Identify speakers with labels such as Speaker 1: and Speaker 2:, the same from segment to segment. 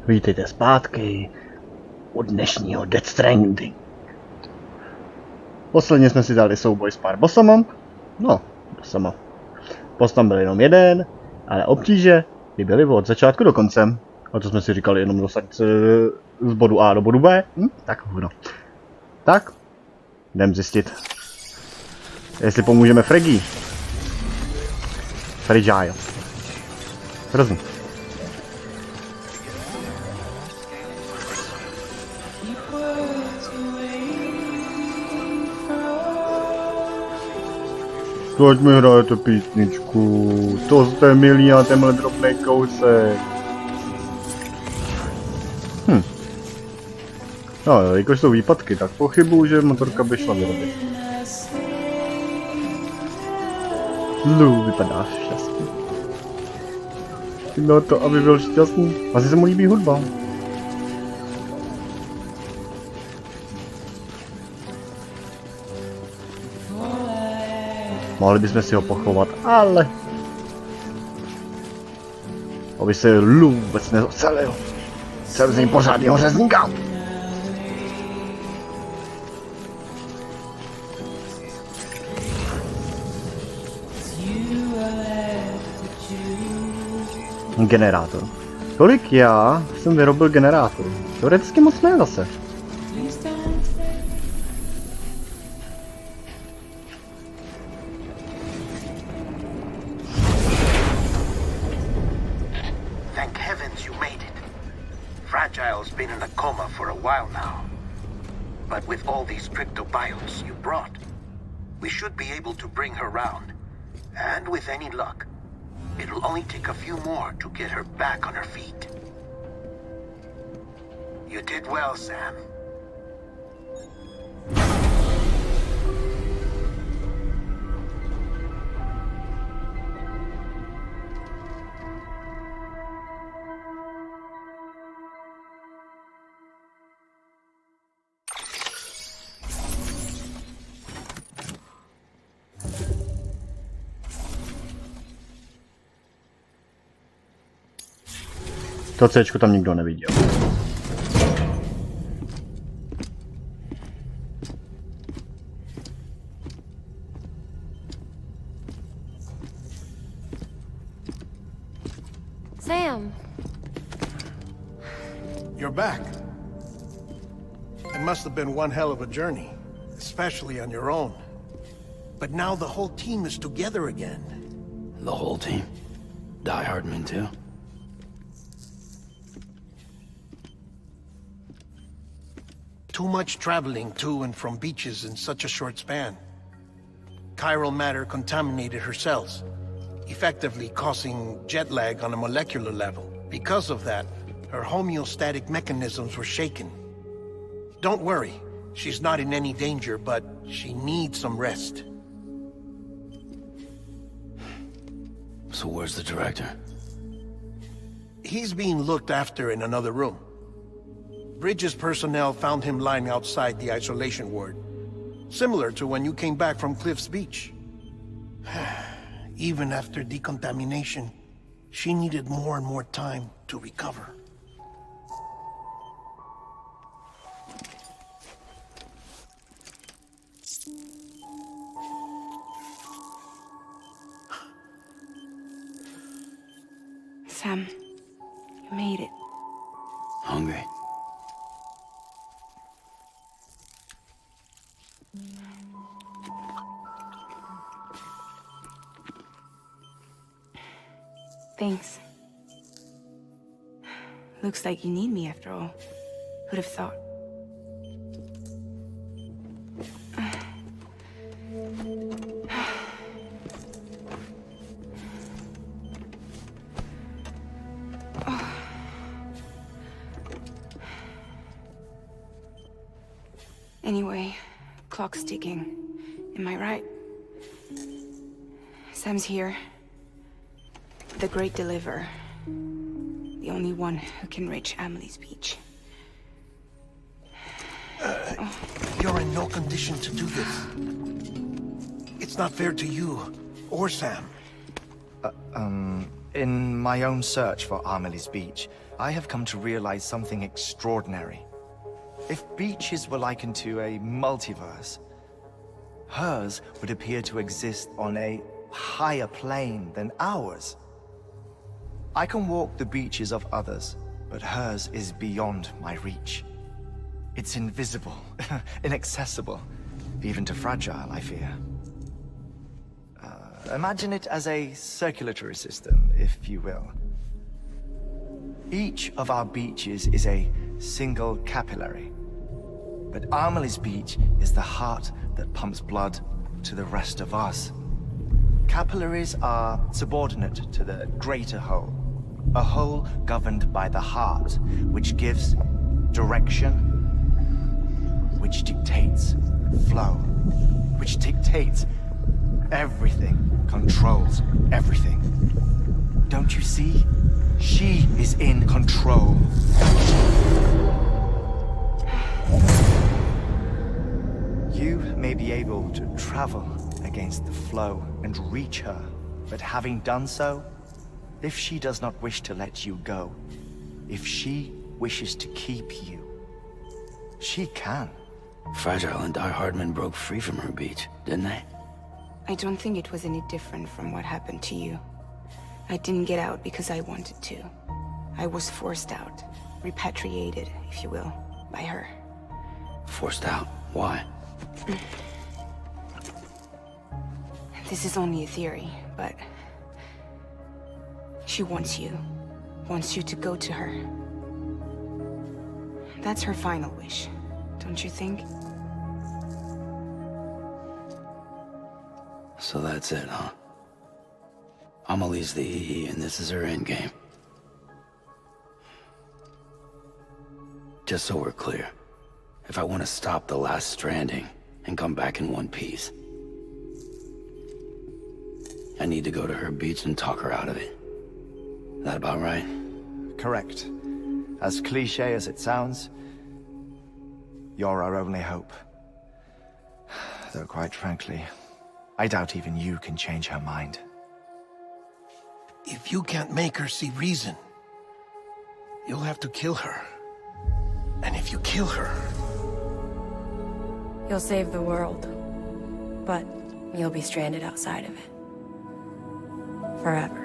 Speaker 1: Vítejte zpátky od dnešního Death Stranding. Posledně jsme si dali souboj s pár bossama. No, bossama. Boss tam byl jenom jeden, ale obtíže by byly od začátku do konce. A to jsme si říkali jenom dostat z bodu A do bodu B. Tak no. Tak, jdem zjistit, jestli pomůžeme Fraggy. Fragile. Hrozný. Teď mi hrajete písničku, to jste milí a tenhle drobnej kousek. No, jakož jsou výpadky, tak pochybuju, že motorka by šla vyrobit. Lu, vypadáš šťastný. No to, aby byl šťastný. Asi se mu líbí hudba. Mohli bychom si ho pochovat, ale... Aby se Lu vůbec nezacelil. Jsem z něj pořádného řezníka. Generátor. Kolik já jsem vyrobil generátorů? Teoreticky moc ne zase.
Speaker 2: Thank heavens you made it. Fragile's been in a coma for a while now. But with all these cryptobiotes you brought, we should be able to bring her round. And with any luck, it'll only take a few more to get her back on her feet. You did well, Sam.
Speaker 1: To Cčko tam nikdo neviděl.
Speaker 3: Sam.
Speaker 4: You're back. It must have been one hell of a journey, especially on your own. But now the whole team is together again.
Speaker 5: The whole team? Die Hardman too?
Speaker 4: Too much traveling to and from beaches in such a short span. Chiral matter contaminated her cells, effectively causing jet lag on a molecular level. Because of that, her homeostatic mechanisms were shaken. Don't worry, she's not in any danger, but she needs some rest.
Speaker 5: So where's the director?
Speaker 4: He's being looked after in another room. Bridges personnel found him lying outside the isolation ward. Similar to when you came back from Cliff's Beach. Even after decontamination, she needed more and more time to recover.
Speaker 3: Sam, you made it.
Speaker 5: Hungry?
Speaker 3: Thanks. Looks like you need me after all. Who'd have thought? Anyway, clock's ticking. Am I right? Sam's here. The Great Deliverer. The only one who can reach Amelie's Beach.
Speaker 4: You're in no condition to do this. It's not fair to you or Sam.
Speaker 6: In my own search for Amelie's Beach, I have come to realize something extraordinary. If beaches were likened to a multiverse, hers would appear to exist on a higher plane than ours. I can walk the beaches of others, but hers is beyond my reach. It's invisible, inaccessible, even to fragile, I fear. Imagine it as a circulatory system, if you will. Each of our beaches is a single capillary, but Amelie's beach is the heart that pumps blood to the rest of us. Capillaries are subordinate to the greater whole, a whole governed by the heart, which gives direction, which dictates flow, which dictates everything, controls everything. Don't you see? She is in control. You may be able to travel against the flow and reach her, but having done so, if she does not wish to let you go, if she wishes to keep you, she can.
Speaker 5: Fragile and Die Hardman broke free from her beach, didn't they?
Speaker 3: I don't think it was any different from what happened to you. I didn't get out because I wanted to. I was forced out, repatriated, if you will, by her.
Speaker 5: Forced out? Why?
Speaker 3: This is only a theory, but she wants you to go to her. That's her final wish, don't you think?
Speaker 5: So that's it, huh? Amelie's the EE, and this is her endgame. Just so we're clear, if I want to stop the last stranding and come back in one piece, I need to go to her beach and talk her out of it. That about right?
Speaker 6: Correct. As cliché as it sounds, you're our only hope. Though quite frankly, I doubt even you can change her mind.
Speaker 4: If you can't make her see reason, you'll have to kill her. And if you kill her...
Speaker 7: You'll save the world, but you'll be stranded outside of it. Forever.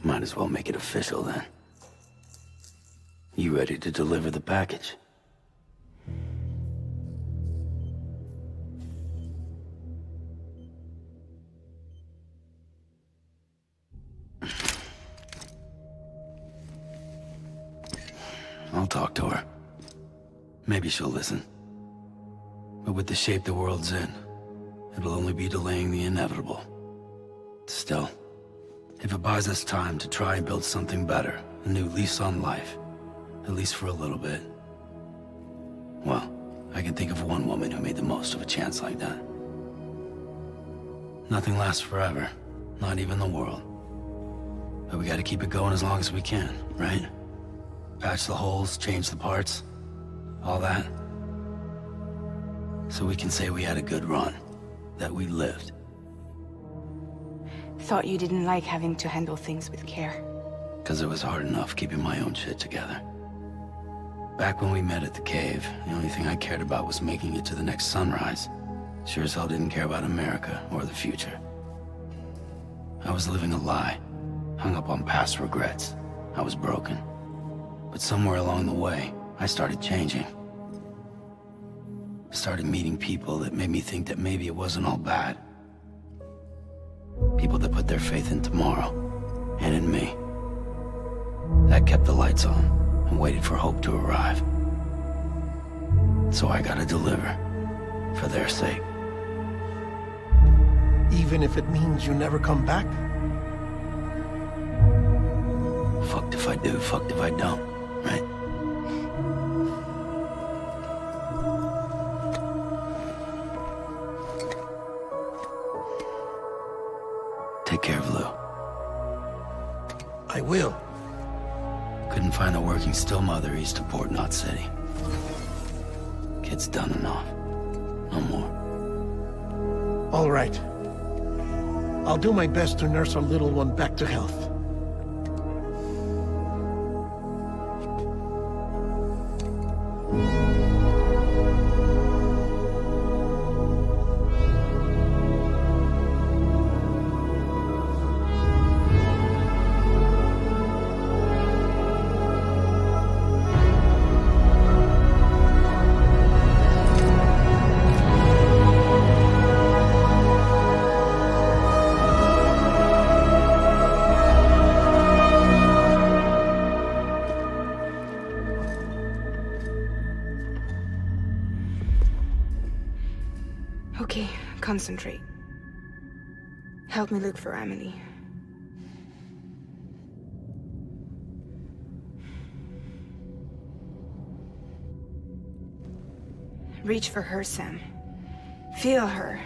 Speaker 5: Might as well make it official then. You ready to deliver the package? I'll talk to her. Maybe she'll listen. But with the shape the world's in, it'll only be delaying the inevitable. Still, if it buys us time to try and build something better, a new lease on life, at least for a little bit, well, I can think of one woman who made the most of a chance like that. Nothing lasts forever, not even the world. But we gotta keep it going as long as we can, right? Patch the holes, change the parts, all that. So we can say we had a good run, that we lived.
Speaker 3: Thought you didn't like having to handle things with care.
Speaker 5: 'Cause it was hard enough keeping my own shit together. Back when we met at the cave, the only thing I cared about was making it to the next sunrise. Sure as hell didn't care about America or the future. I was living a lie, hung up on past regrets. I was broken. But somewhere along the way, I started changing. I started meeting people that made me think that maybe it wasn't all bad. People that put their faith in tomorrow, and in me. That kept the lights on, and waited for hope to arrive. So I gotta deliver, for their sake.
Speaker 4: even if it means you never come back?
Speaker 5: Fucked if I do, fucked if I don't, right? Take care of Lou.
Speaker 4: I will.
Speaker 5: Couldn't find a working still mother east of Port Knot City. Kid's done and off. No more.
Speaker 4: All right. I'll do my best to nurse our little one back to health.
Speaker 3: Okay, concentrate. Help me look for Emily. Reach for her, Sam. Feel her.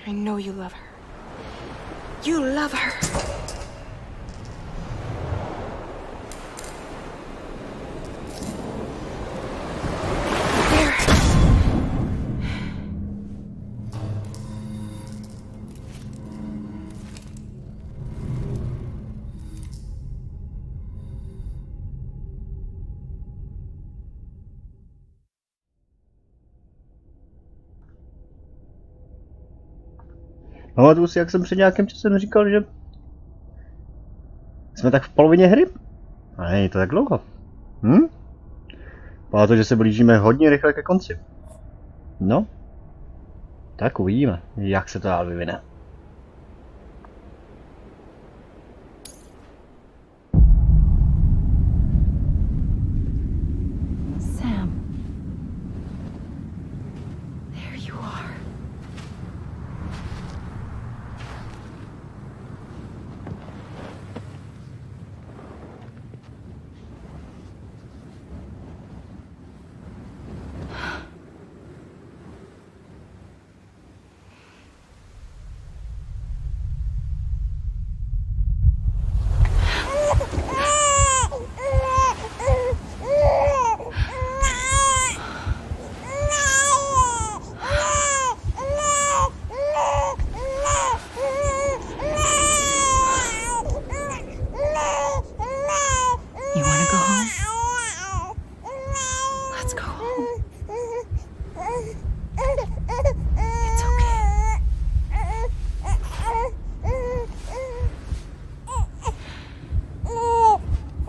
Speaker 3: I know you love her. You love her!
Speaker 1: Pamatuju si, jak jsem před nějakým časem říkal, že jsme tak v polovině hry. A není to tak dlouho. Pamatuju, že se blížíme hodně rychle ke konci. No, tak uvidíme, jak se to dál vyvine.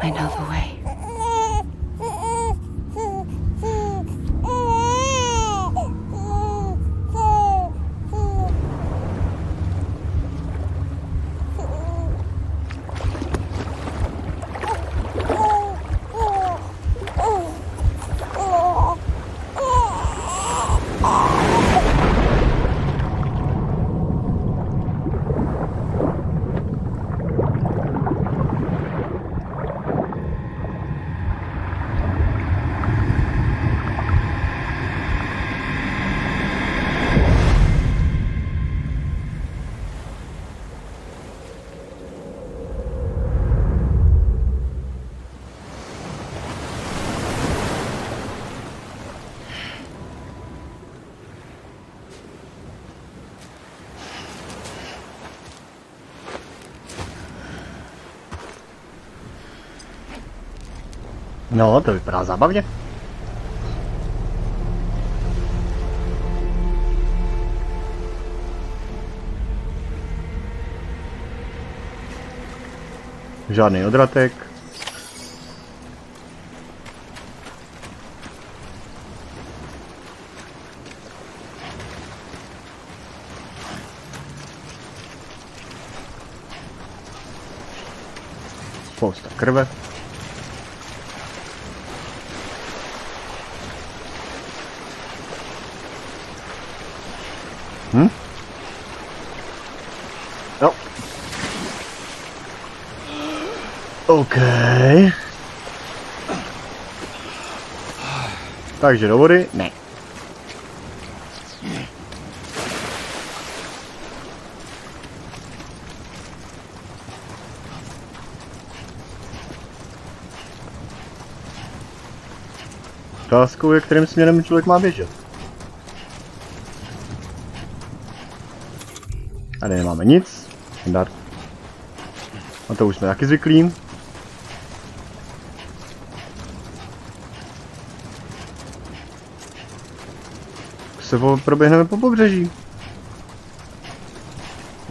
Speaker 1: I know the way. No, to vypadá zábavně. Žádný odratek. Spousta krve. OK. Takže do vody? Ne. Otázkou je, kterým směrem člověk má běžet. Tady nemáme nic. Standard. A to už jsme taky zvyklí. Se proběhneme po pobřeží.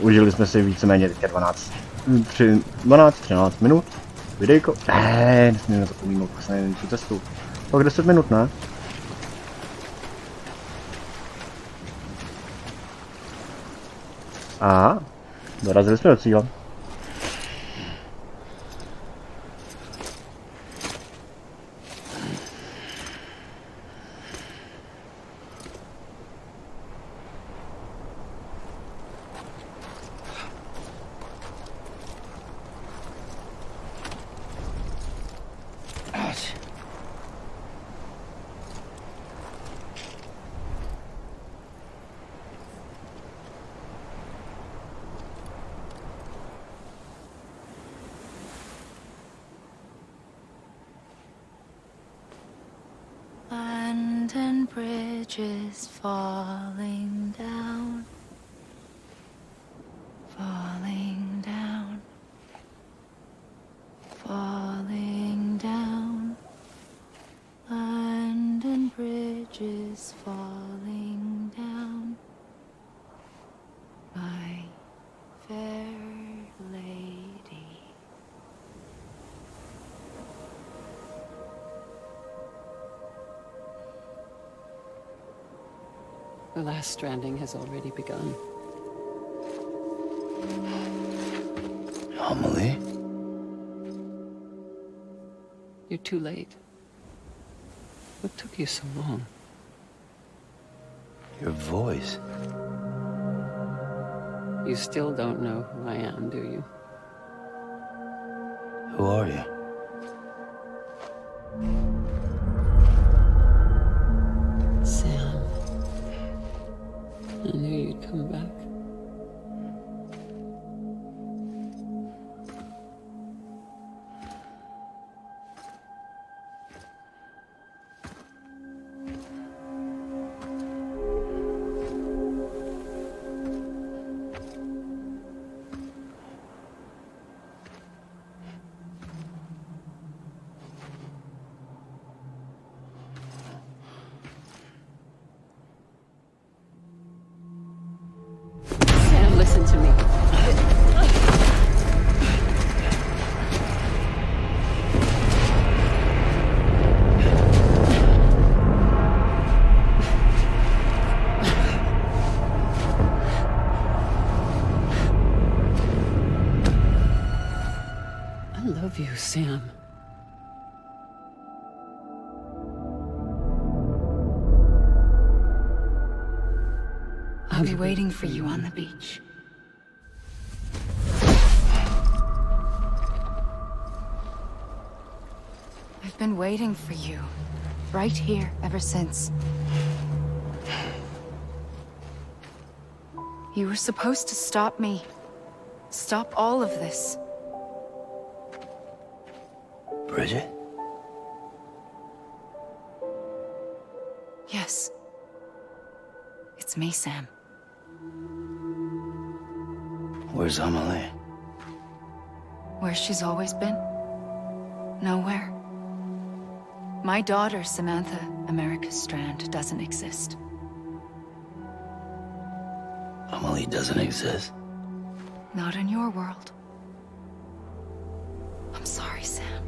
Speaker 1: Užili jsme si víceméně teďka 12-13 minut. Videjko. Nesmíme zapomínat, vlastně nevím tu cestu. Tak 10 minut, ne? Aha, dorazili jsme do cíle.
Speaker 8: And bridges falling down, falling down, falling down. London bridges falling down, my fair lady.
Speaker 9: The last stranding has already begun.
Speaker 5: Amelie?
Speaker 9: You're too late. What took you so long?
Speaker 5: Your voice.
Speaker 9: You still don't know who I am, do you?
Speaker 5: Who are you?
Speaker 9: Sam. I knew you'd come back. Sam, listen to me. I love you, Sam.
Speaker 3: I'll be waiting for you on the beach. I've been waiting for you, right here, ever since. You were supposed to stop me. Stop all of this.
Speaker 5: Bridget?
Speaker 3: Yes. It's me, Sam.
Speaker 5: Where's Amelie?
Speaker 3: Where she's always been. Nowhere. My daughter, Samantha America Strand, doesn't exist.
Speaker 5: Amelie doesn't exist.
Speaker 3: Not in your world. I'm sorry, Sam.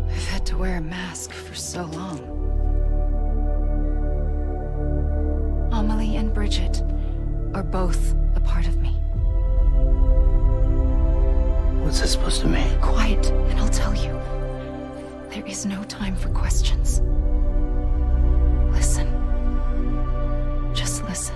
Speaker 3: I've had to wear a mask for so long. Amelie and Bridget are both a part of me.
Speaker 5: What's this supposed to mean?
Speaker 3: Quiet, and I'll tell you. There is no time for questions. Listen. Just listen. .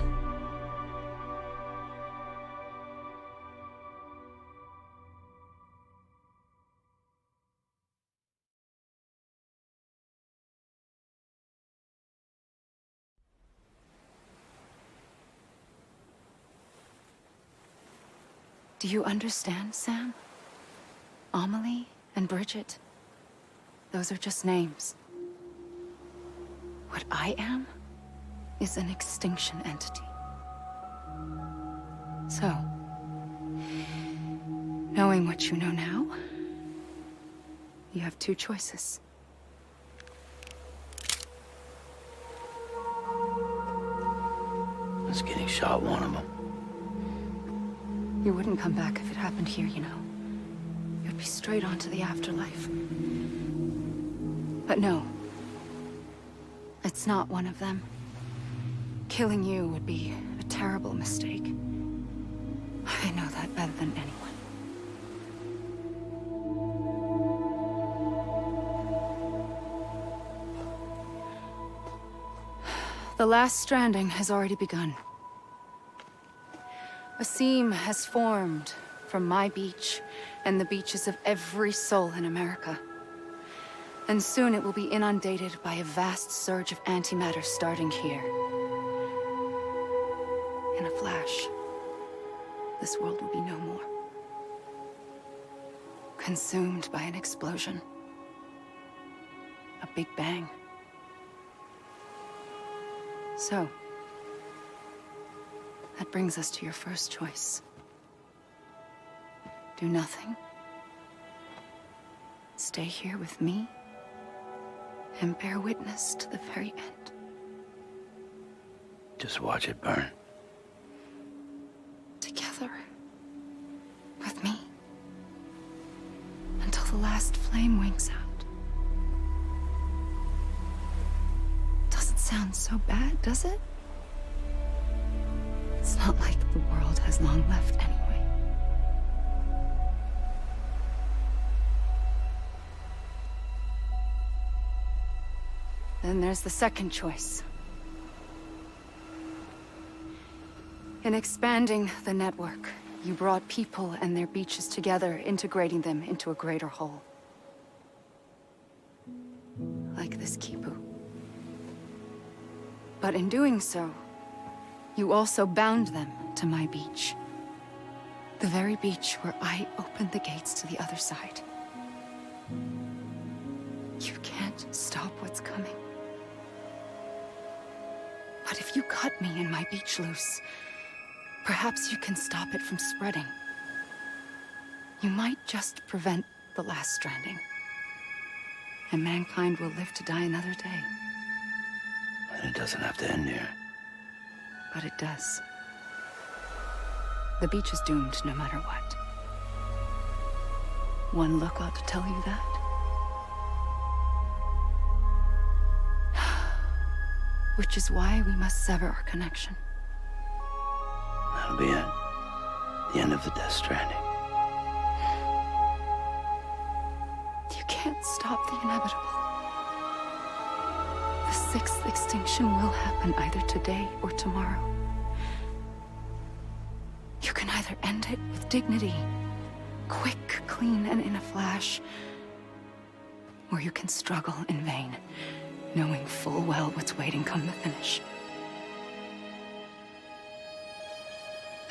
Speaker 3: Do you understand, Sam? Amelie and Bridget, those are just names. What I am is an extinction entity. So, knowing what you know now, you have two choices.
Speaker 5: Was getting shot one of them.
Speaker 3: You wouldn't come back if it happened here, you know. You'd be straight on to the afterlife. But no. It's not one of them. Killing you would be a terrible mistake. I know that better than anyone. The last stranding has already begun. A seam has formed from my beach and the beaches of every soul in America. And soon it will be inundated by a vast surge of antimatter starting here. In a flash, this world will be no more. Consumed by an explosion. A big bang. So, that brings us to your first choice. Do nothing. Stay here with me. And bear witness to the very end.
Speaker 5: Just watch it burn.
Speaker 3: Together. With me. Until the last flame winks out. Doesn't sound so bad, does it? It's not like the world has long left anyway. Then there's the second choice. In expanding the network, you brought people and their beaches together, integrating them into a greater whole. Like this Kipu. But in doing so, you also bound them to my beach. The very beach where I opened the gates to the other side. You can't stop what's coming. But if you cut me and my beach loose, perhaps you can stop it from spreading. You might just prevent the last stranding. And mankind will live to die another day.
Speaker 5: And it doesn't have to end here.
Speaker 3: But it does. The beach is doomed no matter what. One look ought to tell you that. Which is why we must sever our connection.
Speaker 5: That'll be it. The end of the Death Stranding.
Speaker 3: You can't stop the inevitable. The sixth extinction will happen either today or tomorrow. You can either end it with dignity, quick, clean, and in a flash, or you can struggle in vain, knowing full well what's waiting come the finish.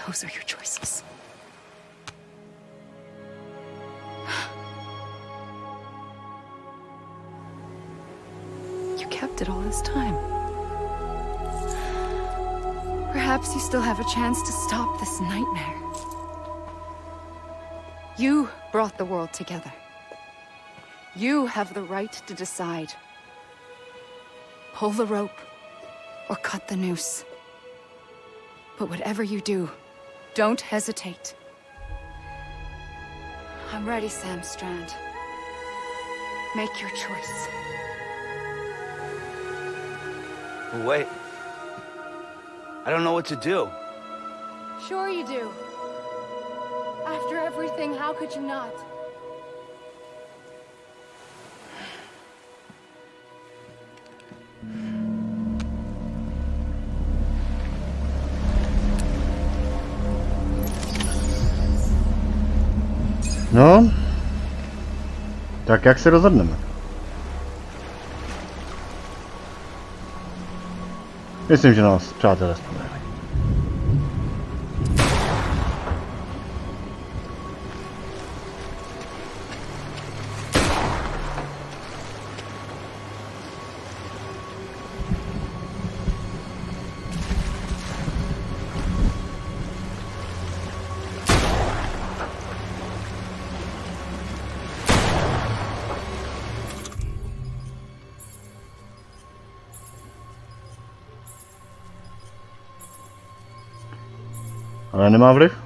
Speaker 3: Those are your choices. You kept it all this time. Perhaps you still have a chance to stop this nightmare. You brought the world together. You have the right to decide. Pull the rope or cut the noose. But whatever you do, don't hesitate. I'm ready, Sam Strand. Make your choice.
Speaker 5: Wait. I don't know what to do.
Speaker 3: Sure you do. After everything, how could you not?
Speaker 1: No, tak jak se rozhodneme? Myslím, že nás přátelé vzpomněli. Ale nemá vliv.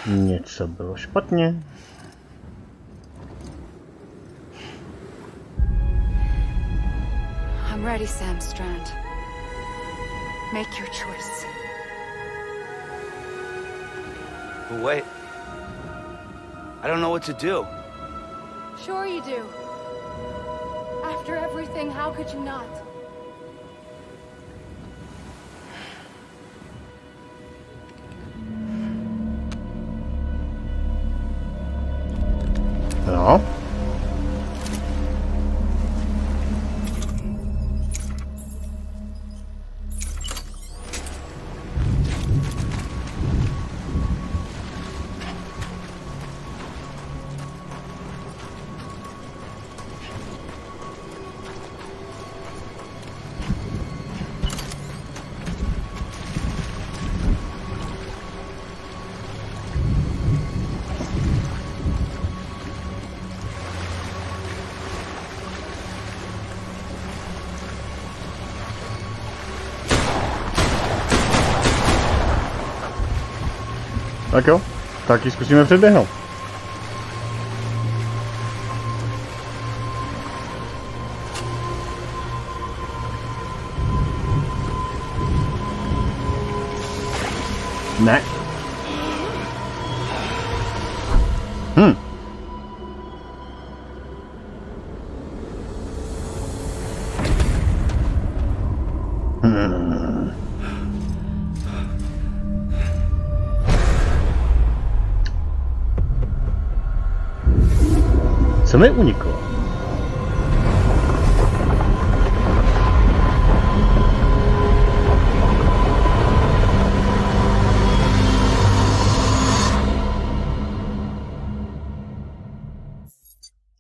Speaker 1: Něco bylo špatně.
Speaker 3: I'm ready, Sam Strand. Make your choice.
Speaker 6: But wait. I don't know what to do.
Speaker 3: Sure you do. After everything, how could you not?
Speaker 1: No. Tak jo, tak ji zkusíme předběhnout. Ne. Co mi uniklo?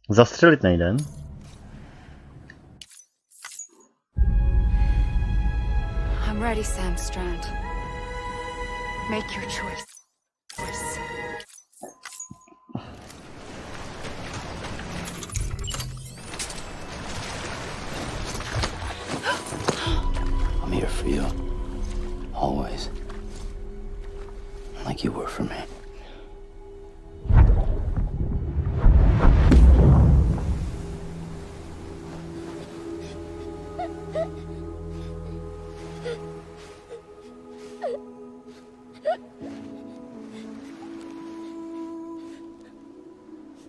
Speaker 1: Zastřelit nejde.
Speaker 3: I'm ready, Sam Strand. Make your choice.
Speaker 5: I'm here for you. Always. Like you were for me.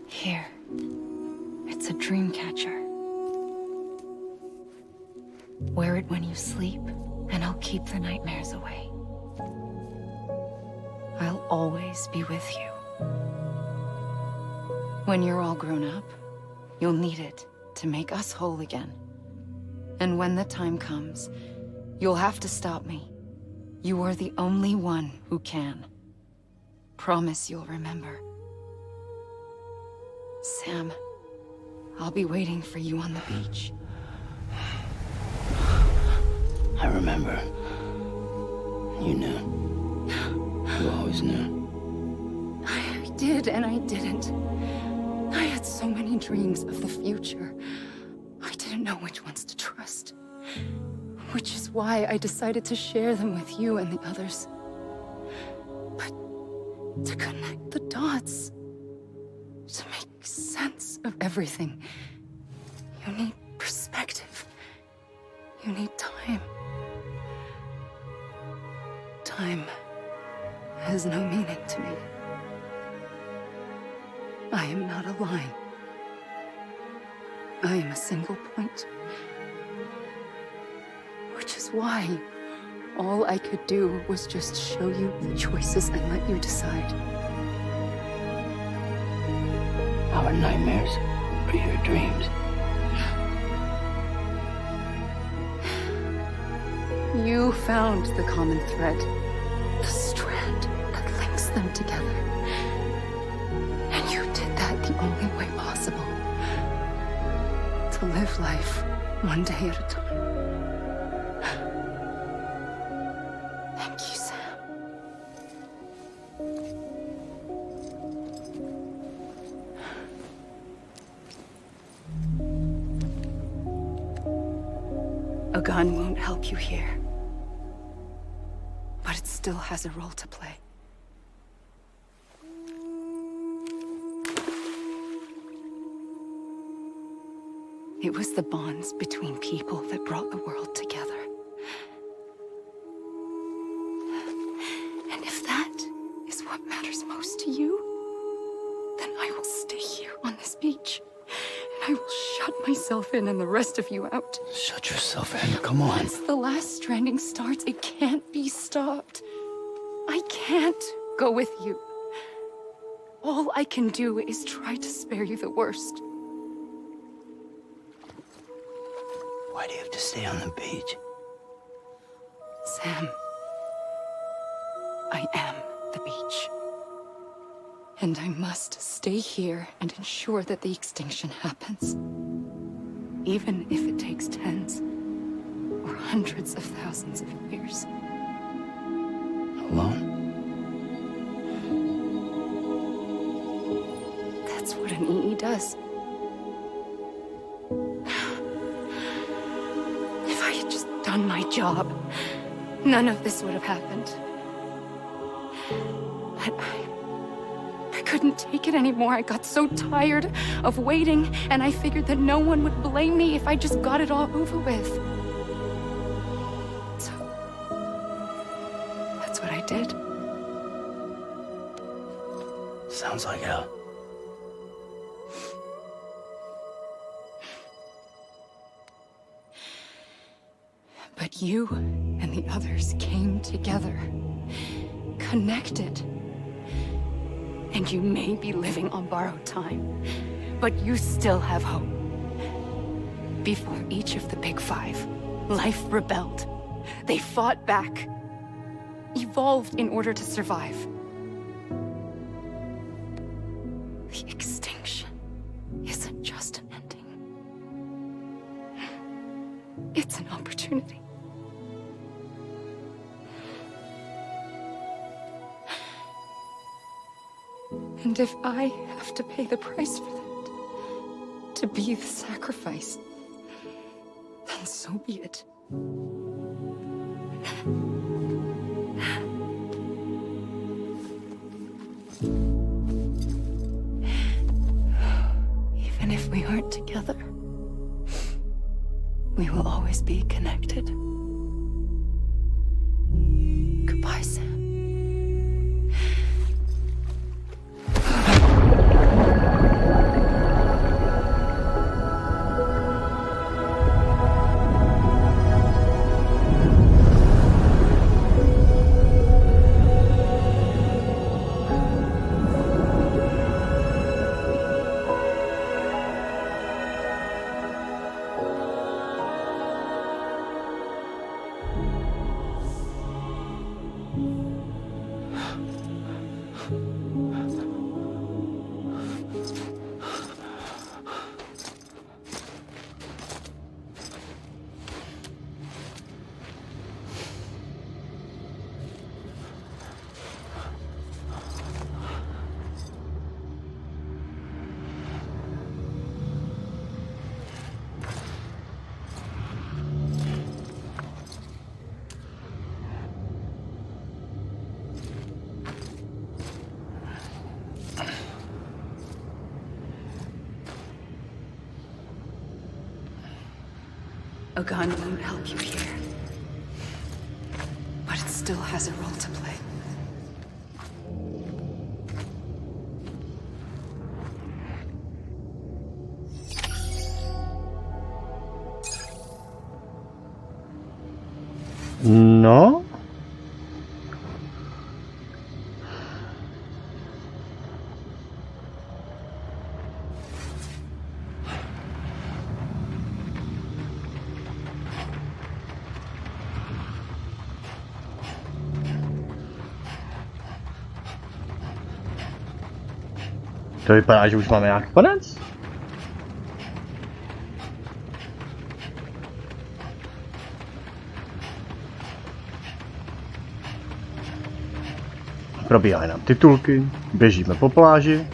Speaker 3: Here. It's a dream catcher. Wear it when you sleep, and I'll keep the nightmares away. I'll always be with you. When you're all grown up, you'll need it to make us whole again. And when the time comes, you'll have to stop me. You are the only one who can. Promise you'll remember. Sam, I'll be waiting for you on the beach.
Speaker 5: I remember. You knew. You always knew.
Speaker 3: I did and I didn't. I had so many dreams of the future. I didn't know which ones to trust. Which is why I decided to share them with you and the others. But to connect the dots, to make sense of everything, you need perspective. You need time. Time has no meaning to me. am not a line. I am a single point. Which is why all I could do was just show you the choices and let you decide.
Speaker 5: Our nightmares are your dreams.
Speaker 3: You found the common thread, the strand that links them together. And you did that the only way possible. To live life one day at a time. Thank you, Sam. A gun won't help you here. But it still has a role to play. It was the bonds between people that brought the world together. And if that is what matters most to you, then I will stay here on this beach. And I will shut myself in and the rest of you out.
Speaker 5: Shut yourself in, come on.
Speaker 3: Once the last stranding starts, it can't be stopped. I can't go with you. All I can do is try to spare you the worst.
Speaker 5: Why do you have to stay on the beach?
Speaker 3: Sam, I am the beach. And I must stay here and ensure that the extinction happens. Even if it takes tens or hundreds of thousands of years.
Speaker 5: Alone?
Speaker 3: That's what an EE does. If I had just done my job, none of this would have happened. But I couldn't take it anymore. I got so tired of waiting, and I figured that no one would blame me if I just got it all over with. So, that's what I did.
Speaker 5: Sounds like hell.
Speaker 3: But you and the others came together, connected. And you may be living on borrowed time, but you still have hope. Before each of the big five, life rebelled. They fought back, evolved in order to survive. The extinction isn't just an ending. It's an opportunity. And if I have to pay the price for that, to be the sacrifice, then so be it. Even if we aren't together, we will always be connected. Goodbye, Sam. A gun won't help you here, but it still has a role to play.
Speaker 1: No. To vypadá, že už máme nějaký konec. Probíhají nám titulky, běžíme po pláži.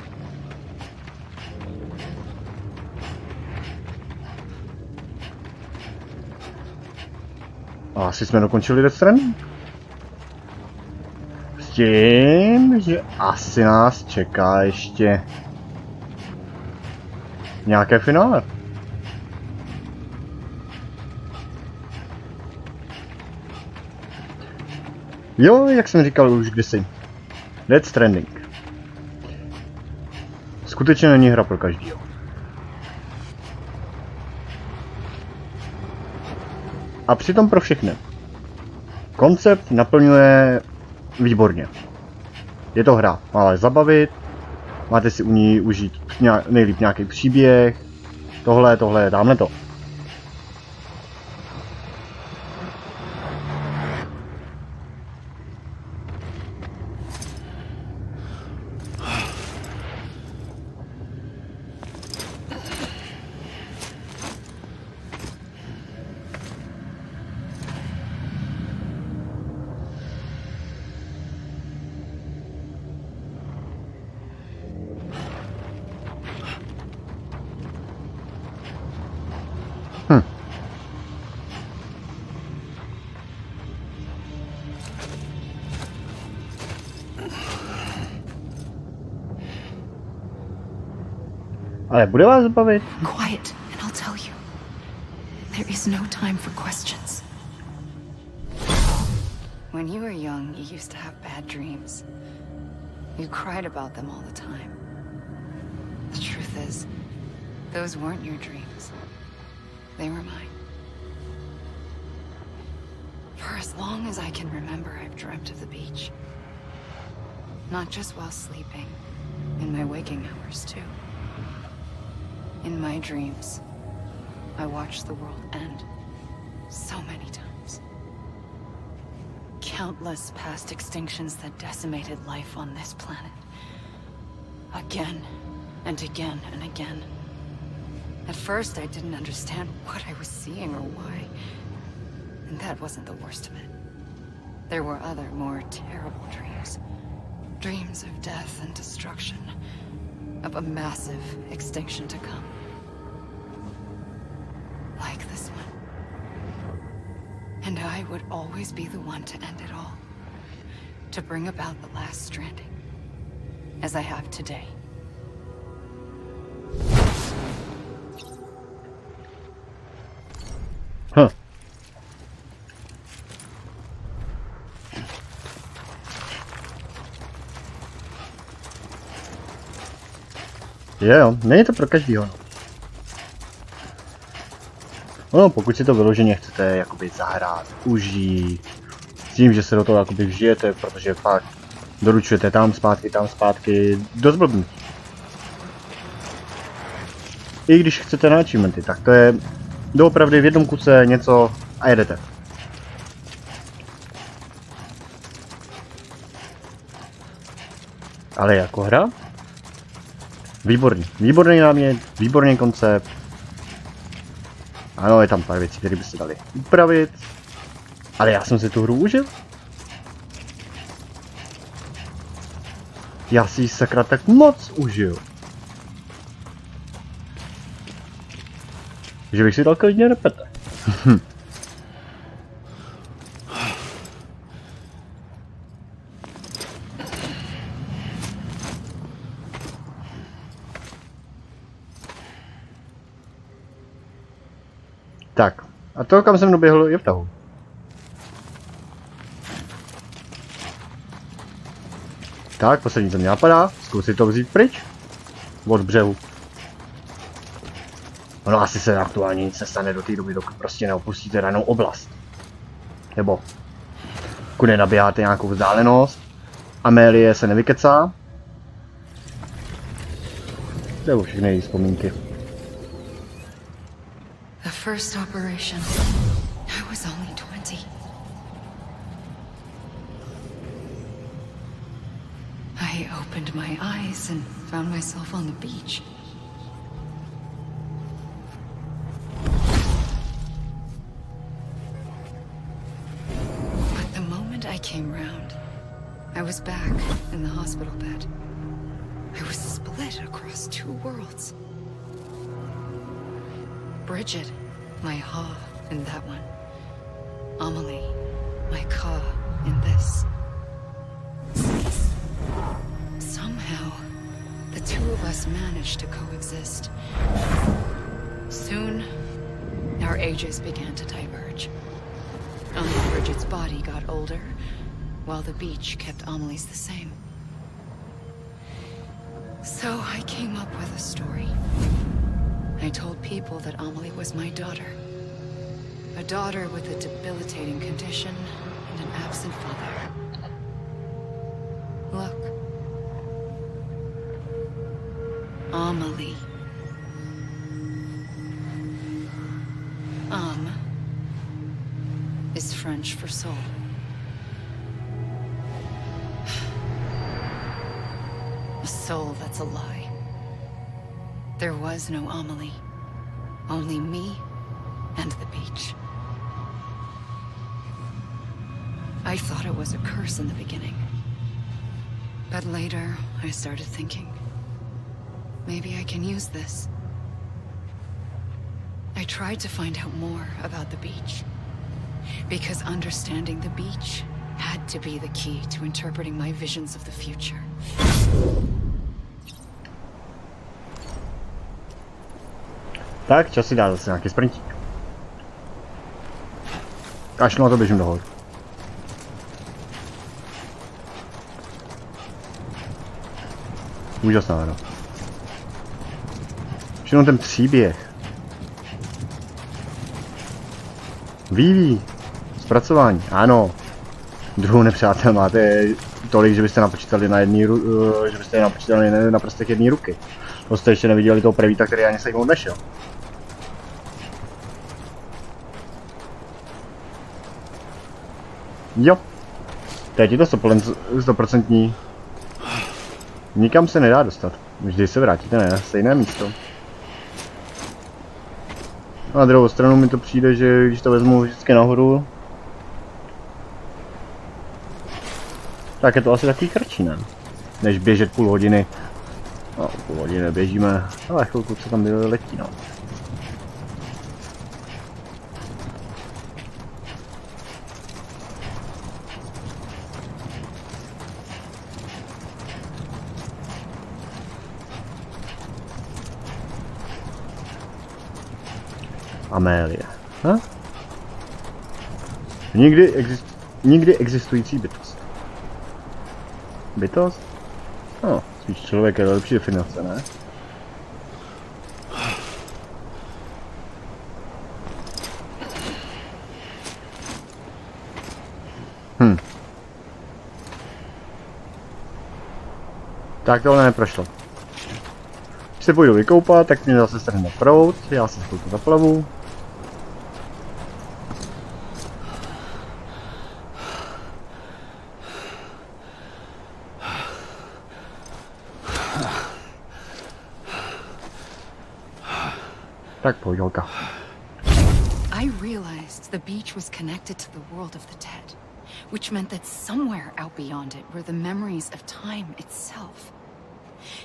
Speaker 1: A asi jsme dokončili Death Stranding. S tím, že asi nás čeká ještě nějaké finále. Jo, jak jsem říkal už kdysi. Death Stranding. Skutečně není hra pro každýho. A přitom pro všechny. Koncept naplňuje výborně. Je to hra, má vás zabavit, máte si u ní užít nejlíp nějaký příběh, tohle, dáme to. Ale bude vás bavit?
Speaker 3: Quiet, and I'll tell you. There is no time for questions. When you were young, you used to have bad dreams. You cried about them all the time. The truth is, those weren't your dreams. They were mine. For as long as I can remember, I've dreamt of the beach. Not just while sleeping, in my waking hours too. In my dreams, I watched the world end so many times. Countless past extinctions that decimated life on this planet. Again and again and again. At first, I didn't understand what I was seeing or why. And that wasn't the worst of it. There were other, more terrible dreams. Dreams of death and destruction. Of a massive extinction to come. Like this one. And I would always be the one to end it all. To bring about the last stranding. As I have today.
Speaker 1: Huh. Jo, není to pro každýho. No, pokud si to vyloženě chcete jakoby zahrát, užít, s tím, že se do toho jakoby vžijete, protože pak doručujete tam zpátky, dost blbý. I když chcete na achievementy, tak to je doopravdy v jednom kuce něco a jedete. Ale jako hra? Výborný. Výborný námět, výborný koncept. Ano, je tam pár věcí, které by se daly upravit. Ale já jsem si tu hru užil. Já si ji sakra tak moc užil. Že bych si dal klidně repete. Tak, a to, kam jsem doběhl, je v tahu. Tak, poslední, co mě napadá, zkusit to vzít pryč. Od břehu. Ono asi se aktuálně nic nestane do té doby, dokud prostě neopustíte danou oblast. Nebo kudy naběháte nějakou vzdálenost. Amélie se nevykecá. Nebo všechny její vzpomínky.
Speaker 3: The first operation. I was only 20. I opened my eyes and found myself on the beach. But the moment I came round, I was back in the hospital bed. I was split across two worlds. Bridget, my ha in that one. Amelie, my ka in this. Somehow, the two of us managed to coexist. Soon, our ages began to diverge. Only Bridget's body got older, while the beach kept Amelie's the same. So I came up with a story. I told people that Amelie was my daughter. A daughter with a debilitating condition and an absent father. Look. Amelie. Is French for soul. A soul that's a lie. There was no Amelie. Only me and the beach. I thought it was a curse in the beginning. But later, I started thinking, maybe I can use this. I tried to find out more about the beach. Because understanding the beach had to be the key to interpreting my visions of the future.
Speaker 1: Tak, čas si dá zase nějaký sprintík. Až na to běžím do hor. Úžasná hra. Všechno ten příběh. Vývoj. Zpracování. Ano. Druhou nepřátel máte tolik, že byste napočítali na že byste napočítali na prstech jedné ruky. To jste ještě neviděli toho prevíta, který ani sejmout nešel. Jo. Teď je to 100%. Nikam se nedá dostat. Vždy se vrátíte na stejné místo. A na druhou stranu mi to přijde, že když to vezmu vždycky nahoru, tak je to asi takový kratší, ne? Než běžet půl hodiny. No, půl hodiny běžíme, ale chvilku co tam letí, no. Amélie. Ha? Nikdy existující bytost. Bytost? No, spíš člověk je lepší definice, ne? Tak tohle neprošlo. Když se půjdu vykoupat, tak mě zase strhne proud, já se chvilku zaplavu. Tak pojď, holka.
Speaker 3: I realized the beach was connected to the world of the dead, which meant that somewhere out beyond it were the memories of time itself,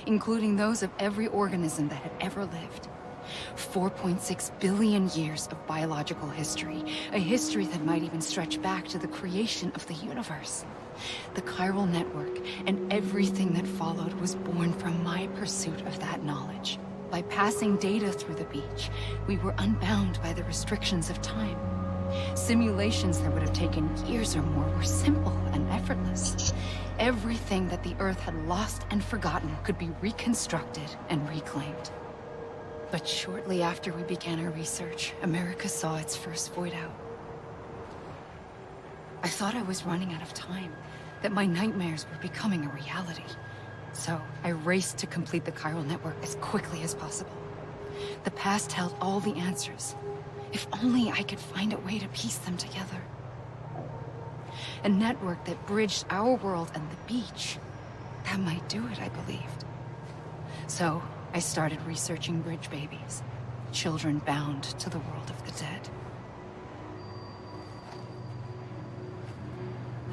Speaker 3: including those of every organism that had ever lived. 4.6 billion years of biological history, a history that might even stretch back to the creation of the universe. The chiral network and everything that followed was born from my pursuit of that knowledge. By passing data through the beach, we were unbound by the restrictions of time. Simulations that would have taken years or more were simple and effortless. Everything that the Earth had lost and forgotten could be reconstructed and reclaimed. But shortly after we began our research, America saw its first void out. I thought I was running out of time, that my nightmares were becoming a reality. So I raced to complete the chiral network as quickly as possible. The past held all the answers. If only I could find a way to piece them together. A network that bridged our world and the beach. That might do it, I believed. So I started researching bridge babies, children bound to the world of the dead.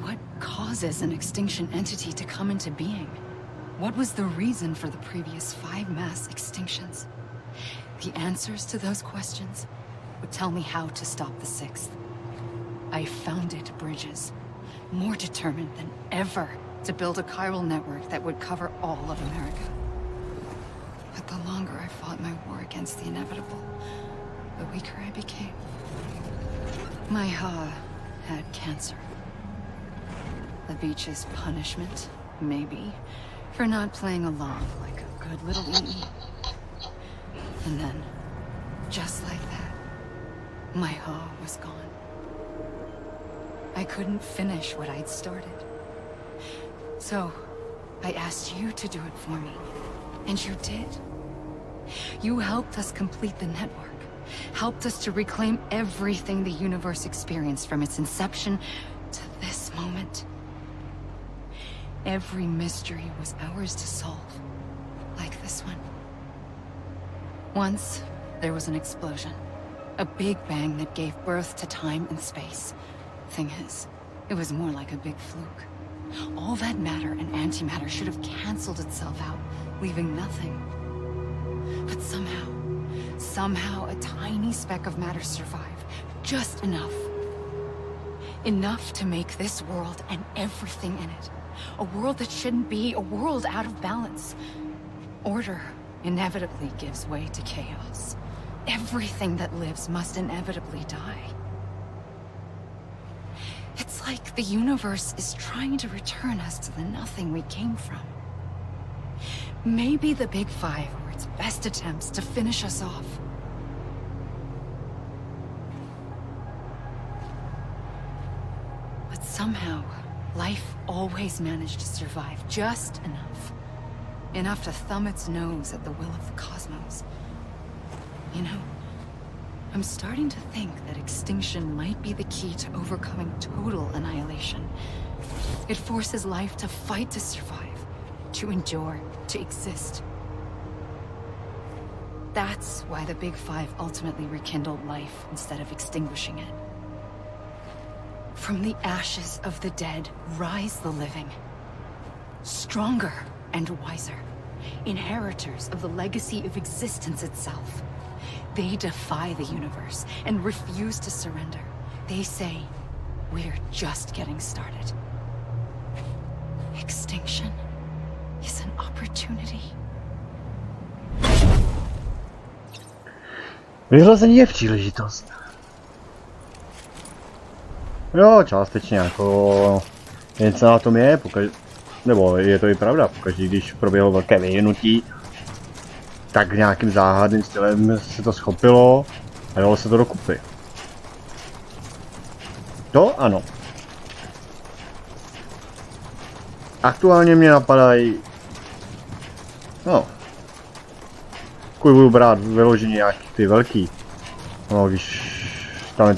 Speaker 3: What causes an extinction entity to come into being? What was the reason for the previous 5 mass extinctions? The answers to those questions would tell me how to stop the 6th. I founded bridges, more determined than ever to build a chiral network that would cover all of America. But the longer I fought my war against the inevitable, the weaker I became. My Ha had cancer. The beach's punishment, maybe, for not playing along like a good little EE. And then, just like that, my Ha was gone. I couldn't finish what I'd started. So, I asked you to do it for me, and you did. You helped us complete the network, helped us to reclaim everything the universe experienced from its inception to this moment. Every mystery was ours to solve, like this one. Once, there was an explosion. A big bang that gave birth to time and space. Thing is, it was more like a big fluke. All that matter and antimatter should have canceled itself out, leaving nothing. But somehow a tiny speck of matter survived. Just enough. Enough to make this world and everything in it. A world that shouldn't be, a world out of balance. Order inevitably gives way to chaos. Everything that lives must inevitably die. It's like the universe is trying to return us to the nothing we came from. Maybe the Big Five were its best attempts to finish us off. But somehow, life always managed to survive just enough. Enough to thumb its nose at the will of the cosmos. You know, I'm starting to think that extinction might be the key to overcoming total annihilation. It forces life to fight to survive, to endure, to exist. That's why the Big Five ultimately rekindled life instead of extinguishing it. From the ashes of the dead rise the living. Stronger and wiser. Inheritors of the legacy of existence itself. They defy the universe and refuse to surrender. They say, we're just getting started. Extinction is an opportunity.
Speaker 1: Vyhlazení je příležitost. Jo, částečně jako něco na tom je, nebo je to i pravda, pokaždé, když proběhlo velké vyhnutí, tak nějakým záhadným stylem se to schopilo a dalo se to dokupy. To ano. Aktuálně mě napadají, no, pokud budu brát vyloženě nějaký ty velký, no když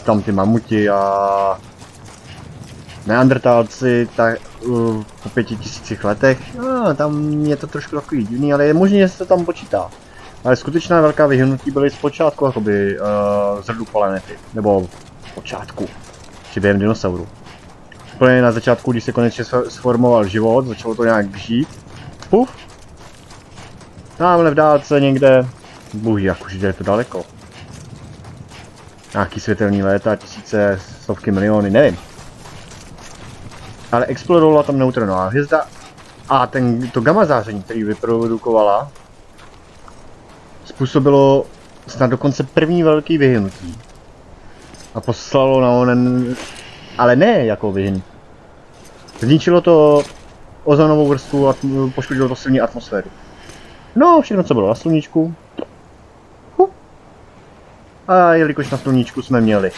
Speaker 1: tam ty mamuti a neandrtálci, tak po 5000 letech, no, tam je to trošku takový divný, ale je možné, že se to tam počítá. Ale skutečná velká vyhnutí byly zpočátku jakoby z rodu planety, nebo počátku, či během dinosaurů. Úplně na začátku, když se konečně sformoval život, začalo to nějak žít, puf, tamhle v dálce někde, bůh jak už je to daleko. Nějaký světelný léta, tisíce, stovky, miliony, nevím. Ale explodovala tam neutronová hvězda a to gamma záření, který vyprodukovala, způsobilo snad dokonce první velký vyhynutí. A poslalo na onen, ale ne jako vyhynutí. Zničilo to ozonovou vrstvu a poškodilo to silně atmosféru. No, všechno, co bylo na sluníčku. A jelikož na sluníčku jsme měli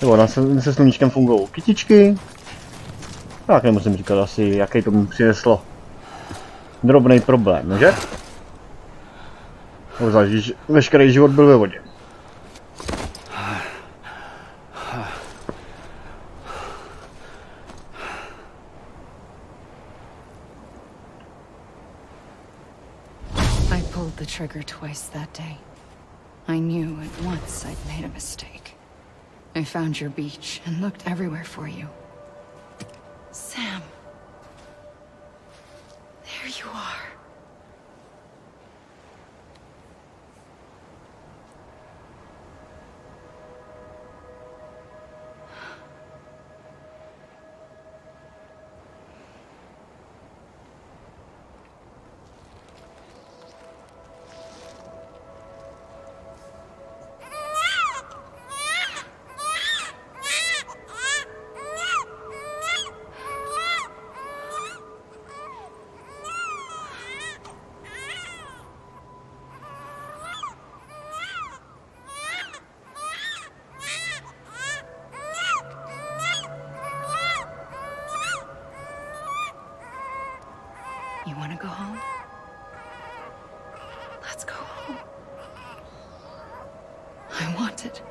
Speaker 1: Jo, se sluníčkem fungují kytičky. Tak nemusím říkat asi, jaký to mi přineslo drobný problém, že? Obzvlášť, když veškerý život byl ve vodě.
Speaker 3: I pulled the trigger twice that day. I knew at once I'd made a mistake. I found your beach and looked everywhere for you. Sam. There you are. You want to go home? Let's go home. I wanted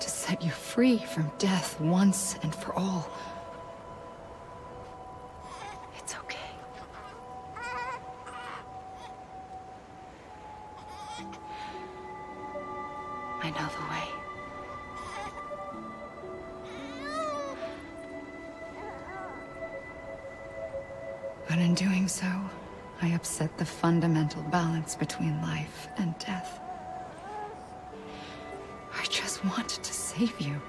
Speaker 3: to set you free from death once and for all. It's okay. I know the way. But in doing so, I upset the fundamental balance between life and death. I just wanted to save you.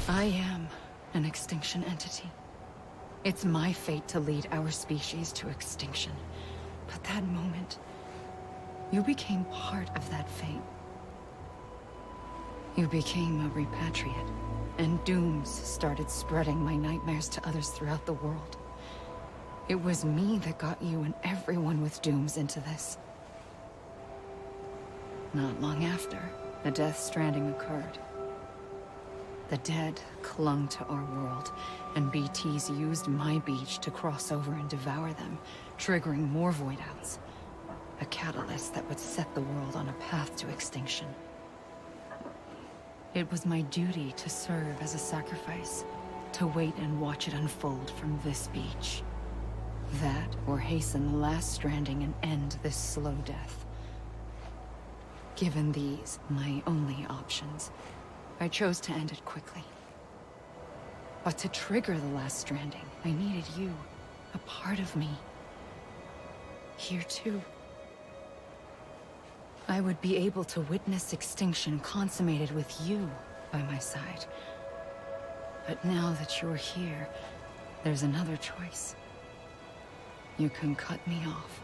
Speaker 3: I am an extinction entity. It's my fate to lead our species to extinction. But that moment, you became part of that fate. You became a repatriate, and dooms started spreading my nightmares to others throughout the world. It was me that got you and everyone with dooms into this. Not long after, the Death Stranding occurred. The dead clung to our world, and BTs used my beach to cross over and devour them, triggering more void outs. A catalyst that would set the world on a path to extinction. It was my duty to serve as a sacrifice, to wait and watch it unfold from this beach. That, or hasten the last stranding and end this slow death. Given these, my only options, I chose to end it quickly. But to trigger the last stranding, I needed you, a part of me. Here too. I would be able to witness extinction consummated with you by my side. But now that you're here, there's another choice. You can cut me off.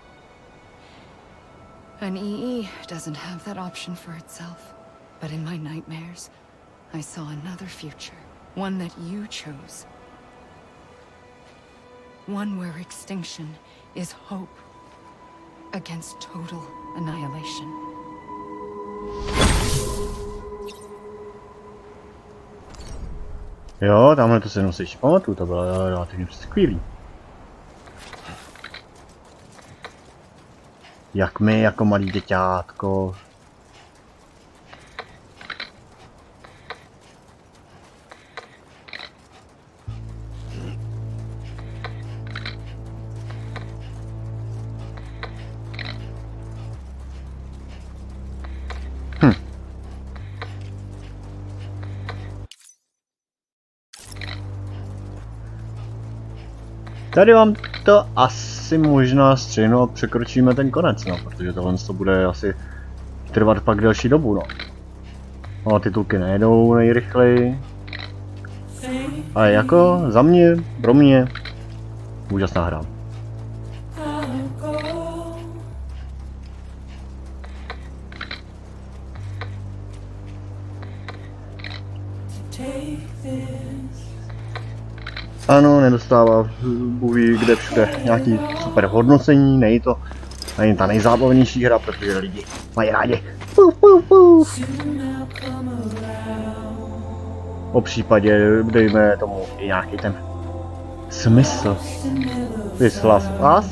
Speaker 3: An EE doesn't have that option for itself. But in my nightmares, I saw another future. One that you chose. One where extinction is hope against total annihilation.
Speaker 1: Jo, tamhle to se jenom si ještě pamatuju, to bylo relativně skvělý. Jak my jako malý děťátko. Tady vám to asi možná střihnu a překročíme ten konec, no, protože tohle to bude asi trvat pak delší dobu, no. No, titulky nejedou nejrychleji. Ale jako za mě, pro mě, úžasná hra. Ano, nedostává bůh kde všude nějaký super hodnocení, není ta nejzábavnější hra, protože lidi mají rádi. Po případě dejme tomu i nějaký ten smysl. This Last of Us,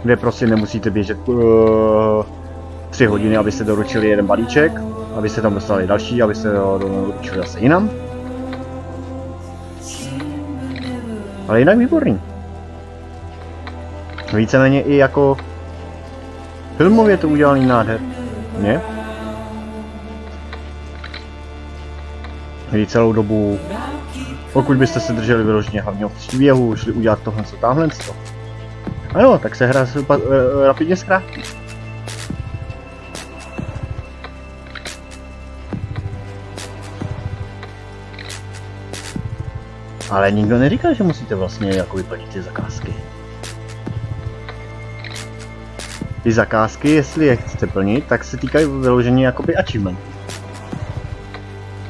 Speaker 1: kde prostě nemusíte běžet 3 hodiny, abyste doručili jeden balíček, abyste tam dostali další, abyste ho doručili zase jinam. Ale jinak výborný. Víceméně i jako filmově to udělaný nádherně. Kdy celou dobu, pokud byste se drželi vyloženě hlavního příběhu, šli udělat tohle co tamhle co. Ano, tak se hra rapidně zkrátí. Ale nikdo neříká, že musíte vlastně jako vyplnit ty zakázky. Ty zakázky, jestli je chcete plnit, tak se týkají vyloženě jakoby achievement.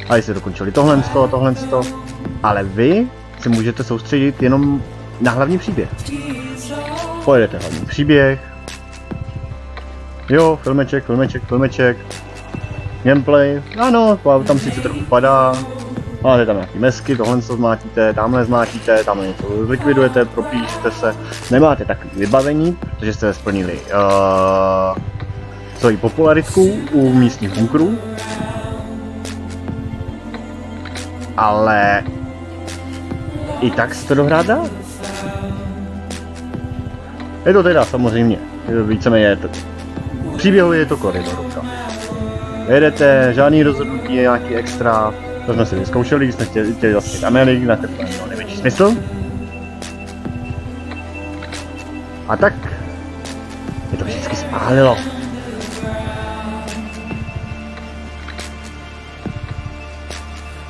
Speaker 1: A jste dokončili tohle, ale vy se můžete soustředit jenom na hlavní příběh. Pojedete hlavní příběh. Jo, filmeček. Gameplay, ano, tam sice trochu padá. Máte tam nějaký mesky, tohle zmátíte, tamhle něco zlikvidujete, propíšete se. Nemáte takový vybavení, protože jste splnili svoji popularitku u místních bunkrů. Ale i tak se to dohrát dá. Je to teda samozřejmě, víceméně příběhově je to koridorovka. Jedete, žádný rozhodnutí, nějaký extra. To jsme si vyzkoušeli, když jsme chtěli vlastně Amerik, na to mělo největší smysl. A tak mě to vždycky spálilo.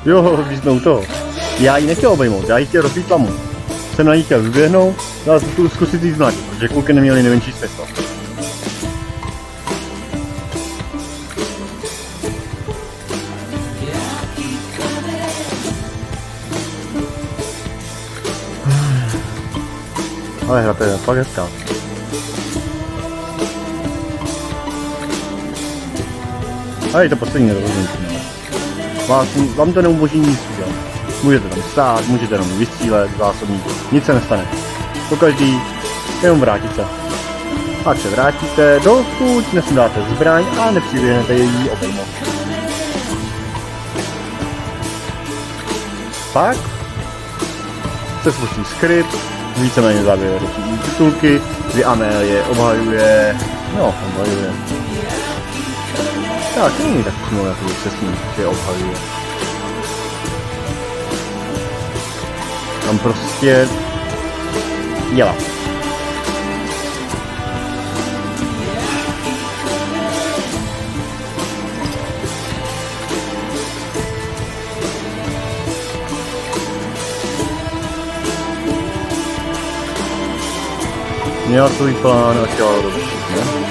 Speaker 1: Jo, když jsme u toho. Já ji nechtěl obejmout, já ji chtěl rozbít lamu. Jsem na ní chtěl vyběhnout, dál tu zkusit jí zmlátit, protože kulky neměly nejmenší smysl. Ale hra to je fakt hezká. A je to poslední rozhodnutí. Vám to neumožní nic udělat. Můžete tam stát, můžete jenom vystřílet, zásobník, nic se nestane. Pokaždý, jenom vrátit se. Pak se vrátíte, dokud nesundáte zbraň a nepřiběhnete její obejmout. Pak se spustí skript, víceméně závěrečné titulky, kdy Amélie obhajuje. Tak, není tak přímo jako přesný, že obhajuje. Tam prostě jela. Měla svůj plán a chtěla ho dovršit, ne?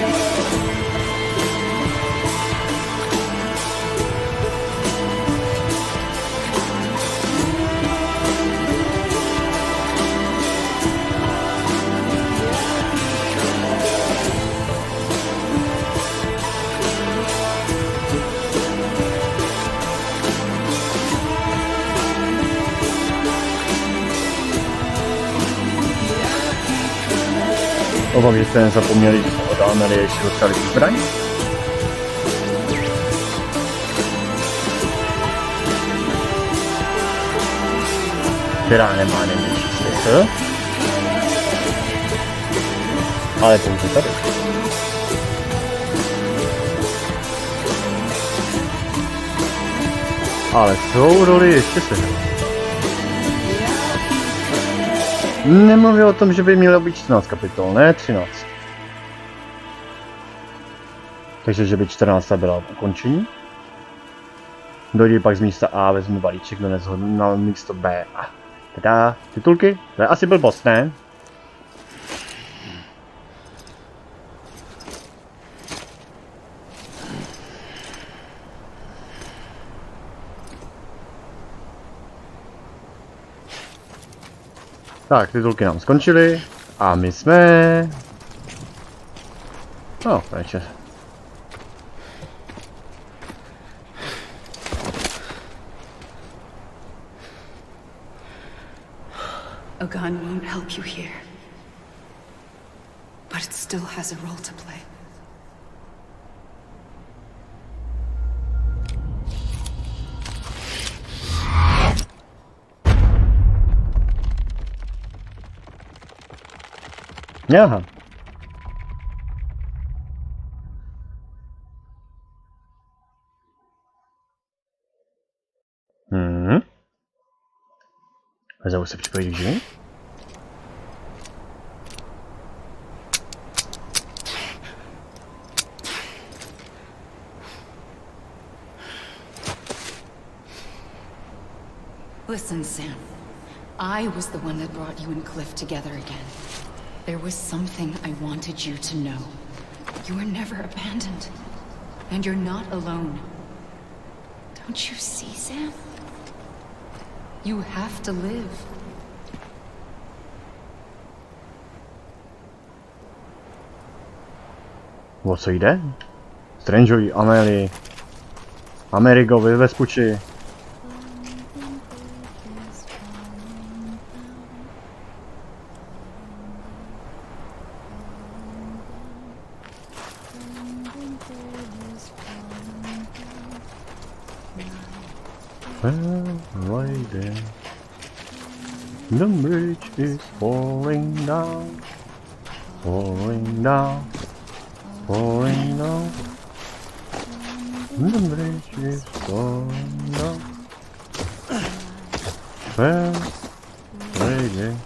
Speaker 1: Obavím, že jste nezapomněli, že jsme od Amelie ještě dostali zbraň. Která nemá nejmenší smysl. Ale pouze tady. Ale svou roli ještě se dá. Nemluvil o tom, že by mělo být 14 kapitol, ne 13. Takže, že by 14 byla ukončení. Dojde pak z místa A, vezmu balíček, dones ho na místo B. A teda titulky? To je asi blbost, ne? Tak, titulky nám skončily a my jsme... No, konečně.
Speaker 3: A gun won't help you here. But it still has a role to play.
Speaker 1: Aha. A znovu se připojit k živi?
Speaker 3: Listen, Sam. I was the one that brought you and Cliff together again. There was something I wanted you to know. You were never abandoned. And you're not alone. Don't you see, Sam? You have to live.
Speaker 1: O co jde? Strangeovi, Amelie, Amerigovi ve spuči. Lady, the bridge is falling down, falling down, falling down. The bridge is falling down. Well, lady.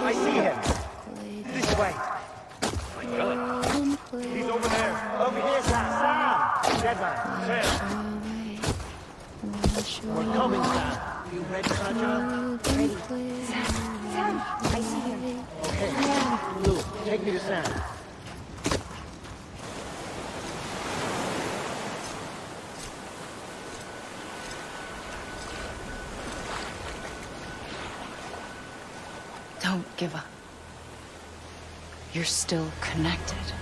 Speaker 10: I see him. This way. He's over there. Over here, Sam. Deadman. Sam. We're coming, Sam. You ready, Fragile? Ready. Sam, I see him. Okay. Lou, take me to Sam.
Speaker 3: Don't give up. You're still connected.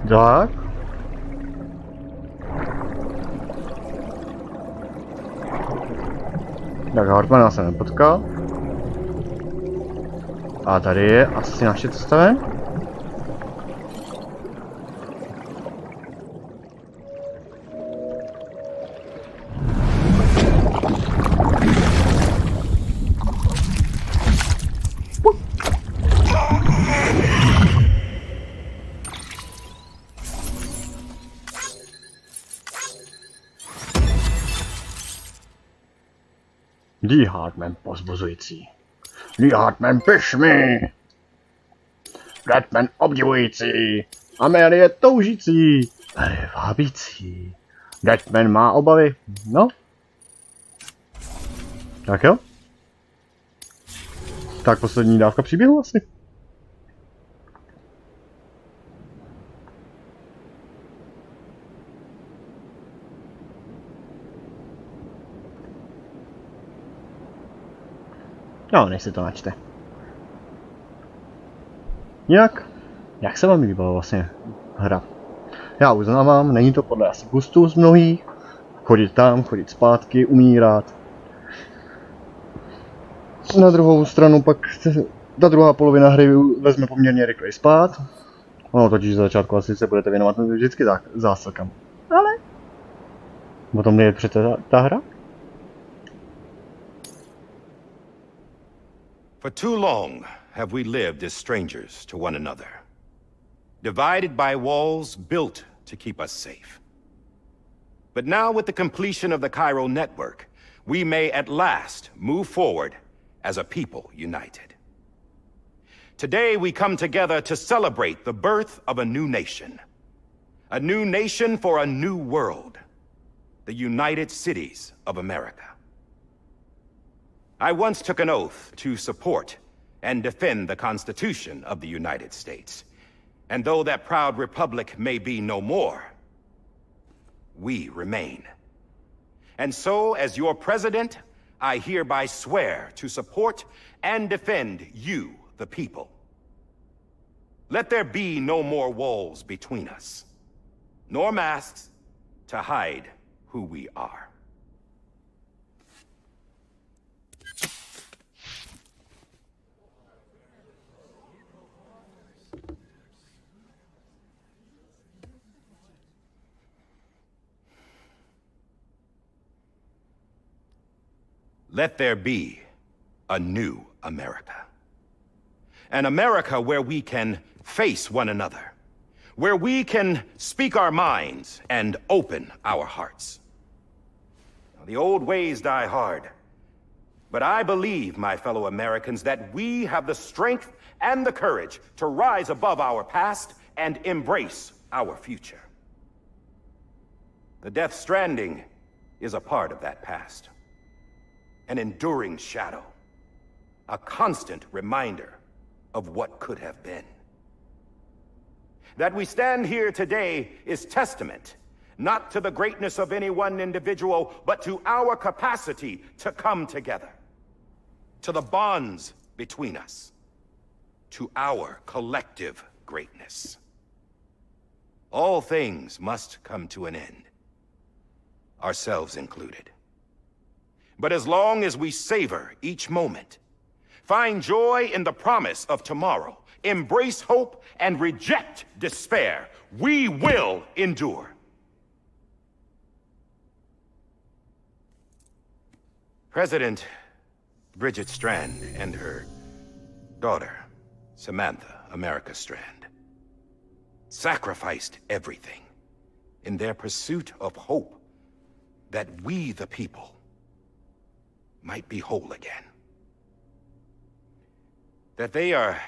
Speaker 1: Tak. Tak Hartmana se nepotkal. A tady je asi naše cesta ven. Dí Hartman pozbuzující. Dí Hartman pyšný. Batman obdivující. Amelie toužící. Mary vábící. Batman má obavy. No. Tak jo. Tak poslední dávka příběhu asi. No, než si to načte. Jak se vám líbila vlastně hra? Já uznávám, není to podle asi gustů z mnohých. Chodit tam, chodit zpátky, umírat. Na druhou stranu pak ta druhá polovina hry vezme poměrně rychle spát. Ono totiž za začátku asi se budete věnovat vždycky zásilkám. Ale o tom je přece ta hra.
Speaker 11: For too long have we lived as strangers to one another, divided by walls built to keep us safe. But now with the completion of the chiral network, we may at last move forward as a people united. Today we come together to celebrate the birth of a new nation for a new world, the United Cities of America. I once took an oath to support and defend the Constitution of the United States. And though that proud republic may be no more, we remain. And so, as your president, I hereby swear to support and defend you, the people. Let there be no more walls between us, nor masks to hide who we are. Let there be a new America. An America where we can face one another, where we can speak our minds and open our hearts. The old ways die hard, but I believe, my fellow Americans, that we have the strength and the courage to rise above our past and embrace our future. The Death Stranding is a part of that past. An enduring shadow, a constant reminder of what could have been. That we stand here today is testament, not to the greatness of any one individual, but to our capacity to come together, to the bonds between us, to our collective greatness. All things must come to an end, ourselves included. But as long as we savor each moment, find joy in the promise of tomorrow, embrace hope, and reject despair, we will endure. President Bridget Strand and her daughter, Samantha America Strand, sacrificed everything in their pursuit of hope that we, the people, might be whole again. That they are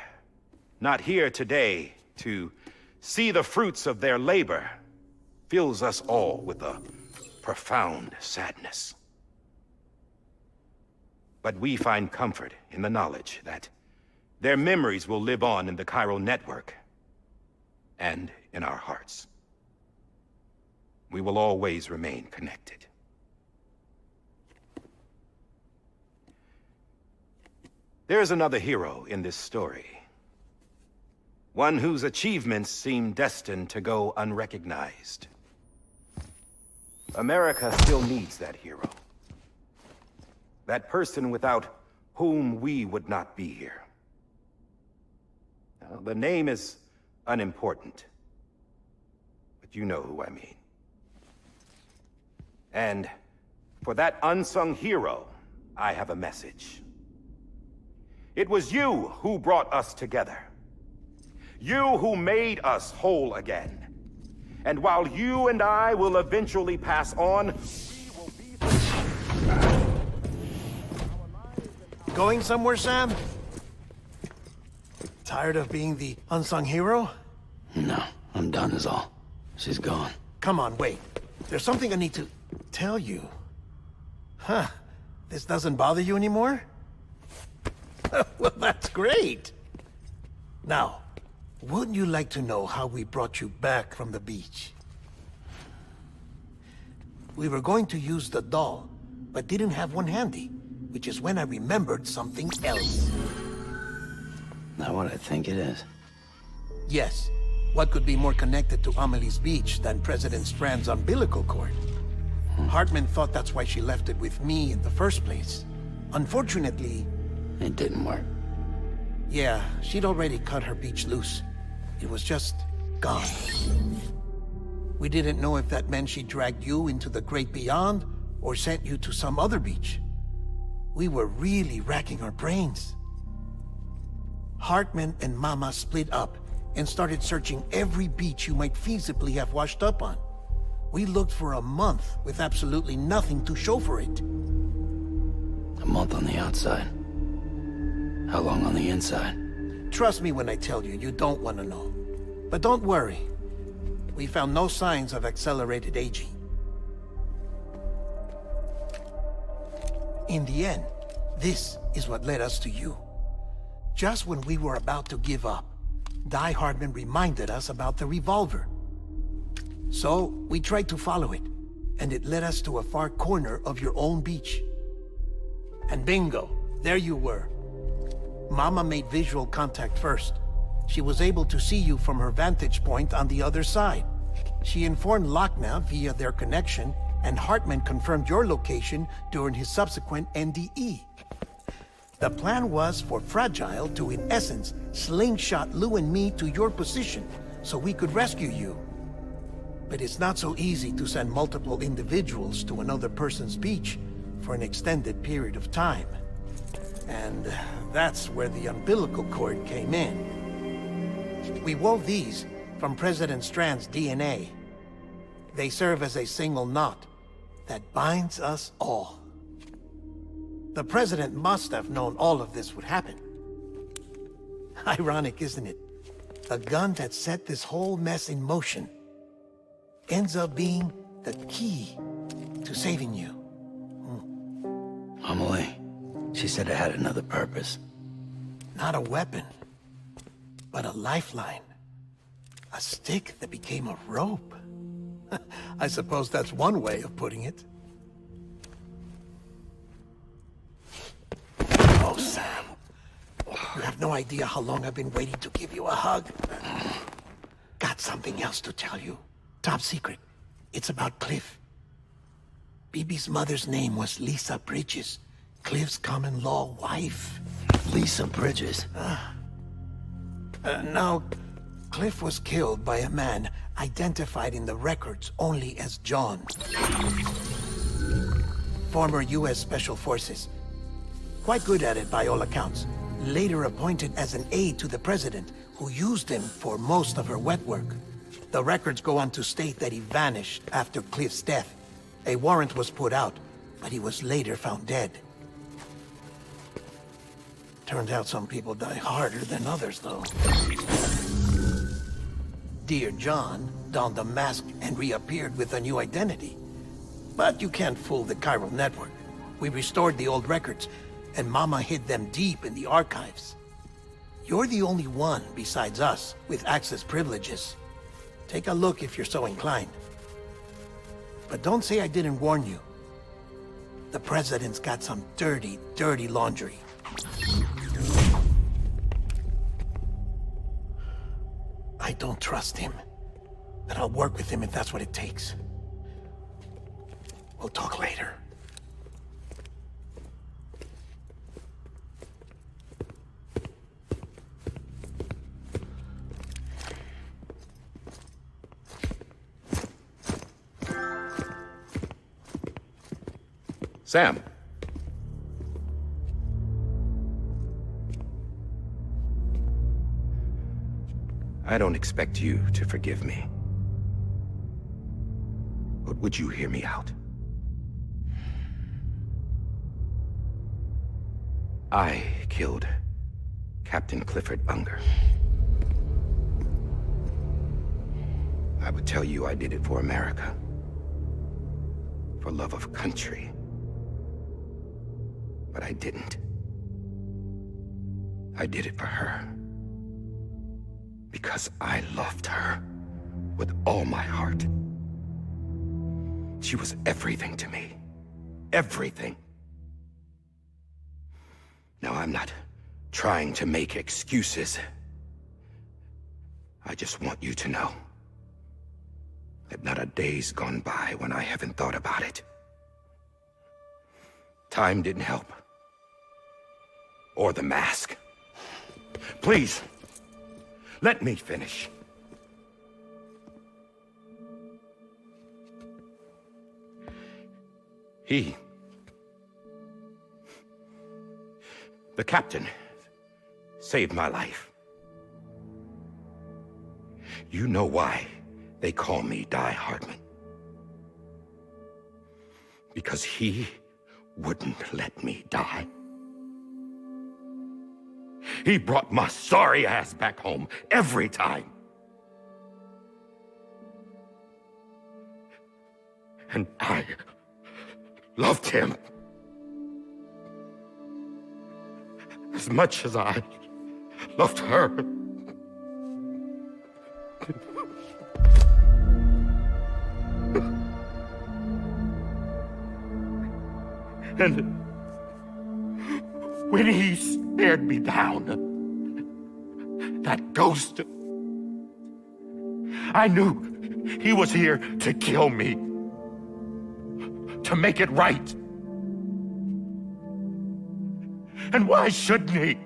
Speaker 11: not here today to see the fruits of their labor fills us all with a profound sadness. But we find comfort in the knowledge that their memories will live on in the chiral network and in our hearts. We will always remain connected. There's another hero in this story. One whose achievements seem destined to go unrecognized. America still needs that hero. That person without whom we would not be here. Now, the name is unimportant, but you know who I mean. And for that unsung hero, I have a message. It was you who brought us together. You who made us whole again. And while you and I will eventually pass on, we will be...
Speaker 4: Going somewhere, Sam? Tired of being the unsung hero?
Speaker 5: No, I'm done is all. She's gone.
Speaker 4: Come on, wait. There's something I need to tell you. Huh. This doesn't bother you anymore? Well, that's great. Now, wouldn't you like to know how we brought you back from the beach? We were going to use the doll, but didn't have one handy. which is when I remembered something else.
Speaker 5: Not what I think it is.
Speaker 4: Yes. What could be more connected to Amelie's beach than President Strand's umbilical cord? Hartman thought that's why she left it with me in the first place. Unfortunately...
Speaker 5: It didn't work.
Speaker 4: Yeah, she'd already cut her beach loose. It was just gone. We didn't know if that meant she dragged you into the great beyond, or sent you to some other beach. We were really racking our brains. Hartman and Mama split up and started searching every beach you might feasibly have washed up on. We looked for a month with absolutely nothing to show for it.
Speaker 5: A month on the outside. How long on the inside?
Speaker 4: Trust me when I tell you, you don't want to know. But don't worry. We found no signs of accelerated aging. In the end, this is what led us to you. Just when we were about to give up, Die Hartman reminded us about the revolver. So, we tried to follow it, and it led us to a far corner of your own beach. And bingo, there you were. Mama made visual contact first. She was able to see you from her vantage point on the other side. She informed Lochna via their connection, and Hartman confirmed your location during his subsequent NDE. The plan was for Fragile to, in essence, slingshot Lou and me to your position, so we could rescue you. But it's not so easy to send multiple individuals to another person's beach for an extended period of time. And that's where the umbilical cord came in. We wove these from President Strand's DNA. They serve as a single knot that binds us all. The President must have known all of this would happen. Ironic, isn't it? The gun that set this whole mess in motion ends up being the key to saving you.
Speaker 5: Amelie, she said it had another purpose.
Speaker 4: Not a weapon, but a lifeline. A stick that became a rope. I suppose that's one way of putting it. Oh, Sam. You have no idea how long I've been waiting to give you a hug. Got something else to tell you. Top secret. It's about Cliff. Bibi's mother's name was Lisa Bridges, Cliff's common-law wife.
Speaker 5: Lisa Bridges?
Speaker 4: Now, Cliff was killed by a man identified in the records only as John. Former U.S. Special Forces. Quite good at it by all accounts. Later appointed as an aide to the president, who used him for most of her wet work. The records go on to state that he vanished after Cliff's death. A warrant was put out, but he was later found dead. Turned out some people die harder than others, though. Dear John donned a mask and reappeared with a new identity. But you can't fool the chiral network. We restored the old records, and Mama hid them deep in the archives. You're the only one, besides us, with access privileges. Take a look if you're so inclined. But don't say I didn't warn you. The President's got some dirty, dirty laundry. I don't trust him, but I'll work with him if that's what it takes. We'll talk later.
Speaker 11: Sam. I don't expect you to forgive me. But would you hear me out? I killed Captain Clifford Unger. I would tell you I did it for America. For love of country. But I didn't. I did it for her. Because I loved her with all my heart. She was everything to me. Everything. Now, I'm not trying to make excuses. I just want you to know that not a day's gone by when I haven't thought about it. Time didn't help. Or the mask. Please, let me finish. The captain saved my life. You know why they call me Die Hardman. Because he wouldn't let me die. He brought my sorry ass back home every time. And I loved him as much as I loved her. And when he stared me down, that ghost, I knew he was here to kill me, to make it right. And why shouldn't he?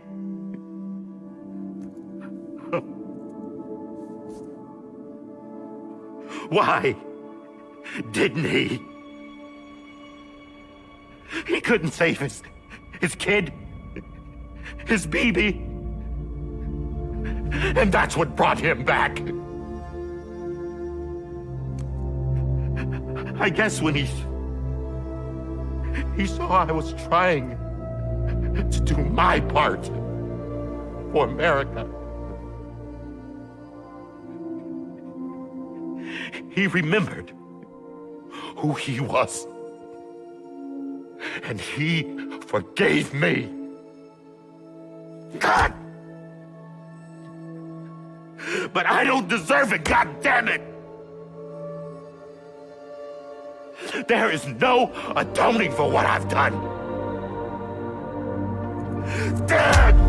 Speaker 11: Why didn't he? He couldn't save his kid, his baby. And that's what brought him back. I guess when he saw I was trying to do my part for America, he remembered who he was. And he forgave me. God! But I don't deserve it, God damn it! There is no atoning for what I've done. God!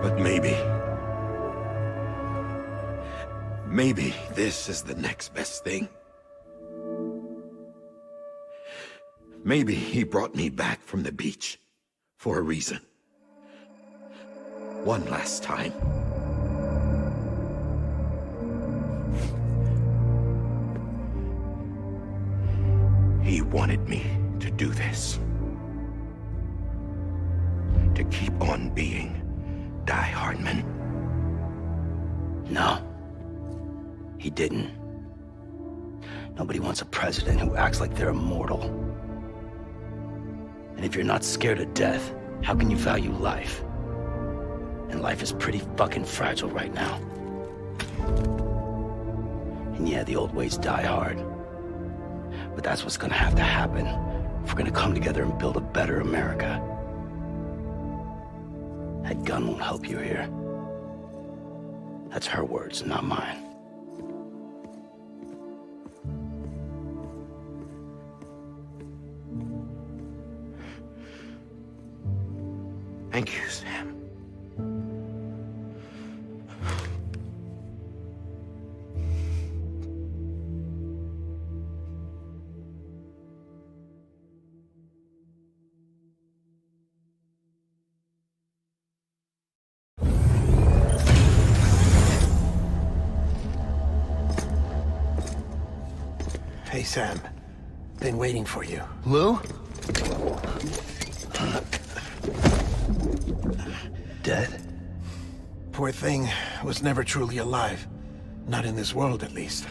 Speaker 11: But maybe this is the next best thing. Maybe he brought me back from the beach for a reason. One last time. He wanted me to do this. To keep on being Die Hardman.
Speaker 5: No. He didn't. Nobody wants a president who acts like they're immortal. And if you're not scared of death, how can you value life? And life is pretty fucking fragile right now. And yeah, the old ways die hard. But that's what's gonna have to happen if we're gonna come together and build a better America. That gun won't help you here. That's her words, not mine.
Speaker 11: Thank you, Sam.
Speaker 4: Hey, Sam. Been waiting for you.
Speaker 6: Lou?
Speaker 5: Dead?
Speaker 4: Poor thing was never truly alive. Not in this world, at least.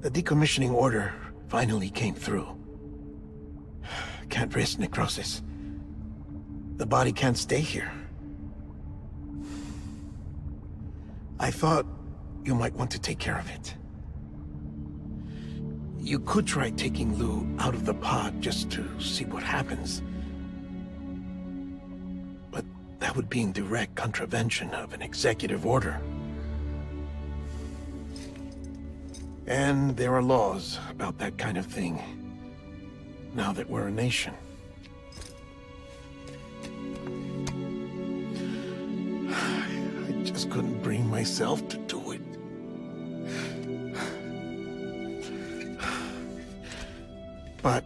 Speaker 4: The decommissioning order finally came through. can't risk necrosis. The body can't stay here. I thought you might want to take care of it. You could try taking Lou out of the pod just to see what happens. But that would be in direct contravention of an executive order. And there are laws about that kind of thing, now that we're a nation. I just couldn't bring myself to do it. But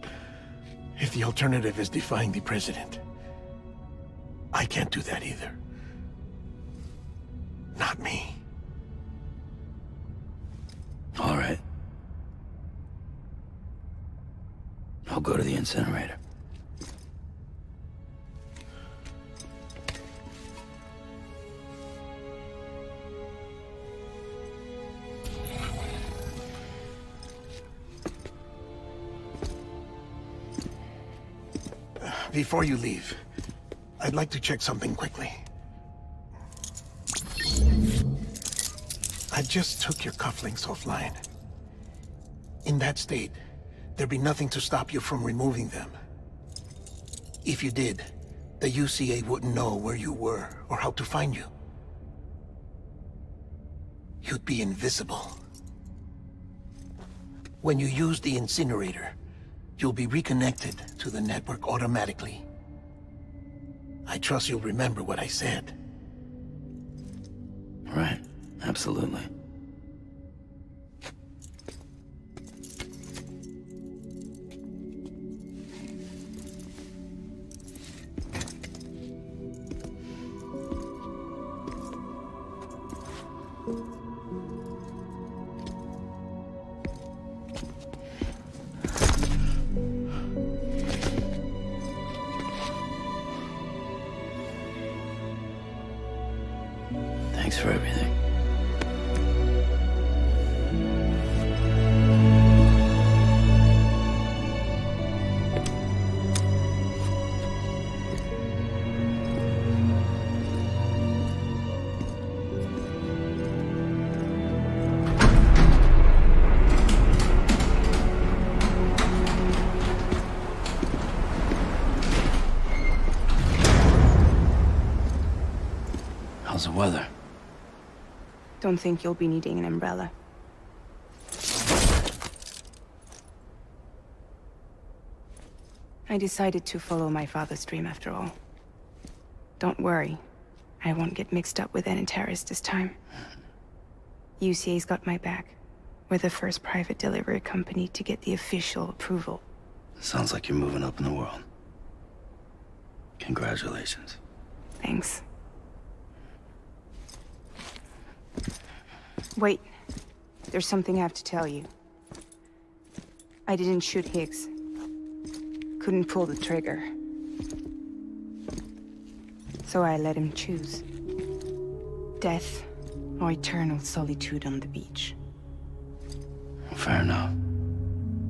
Speaker 4: if the alternative is defying the president, I can't do that either. Not me.
Speaker 5: All right. I'll go to the incinerator.
Speaker 4: Before you leave, I'd like to check something quickly. I just took your cufflinks offline. In that state, there'd be nothing to stop you from removing them. If you did, the UCA wouldn't know where you were or how to find you. You'd be invisible. When you use the incinerator, you'll be reconnected to the network automatically. I trust you'll remember what I said.
Speaker 5: Right, absolutely. Thanks for everything. How's the weather?
Speaker 7: Don't think you'll be needing an umbrella. I decided to follow my father's dream after all. Don't worry, I won't get mixed up with any terrorists this time. UCA's got my back. We're the first private delivery company to get the official approval.
Speaker 5: Sounds like you're moving up in the world. Congratulations.
Speaker 7: Thanks. Wait, there's something I have to tell you. I didn't shoot Higgs. Couldn't pull the trigger. So I let him choose. Death or eternal solitude on the beach.
Speaker 5: Fair enough.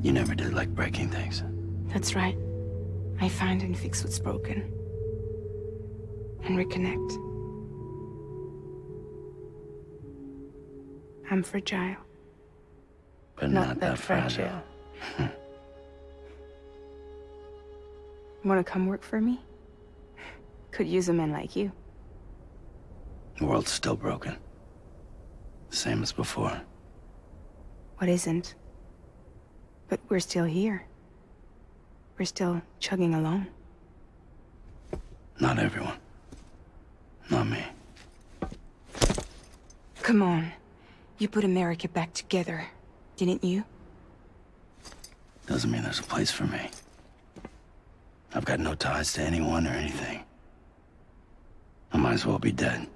Speaker 5: You never did like breaking things.
Speaker 7: That's right. I find and fix what's broken. And reconnect. I'm fragile.
Speaker 5: But not that fragile.
Speaker 7: Wanna come work for me? Could use a man like you.
Speaker 5: The world's still broken. Same as before.
Speaker 7: What isn't? But we're still here. We're still chugging along.
Speaker 5: Not everyone. Not me.
Speaker 7: Come on. You put America back together, didn't you?
Speaker 5: Doesn't mean there's a place for me. I've got no ties to anyone or anything. I might as well be dead.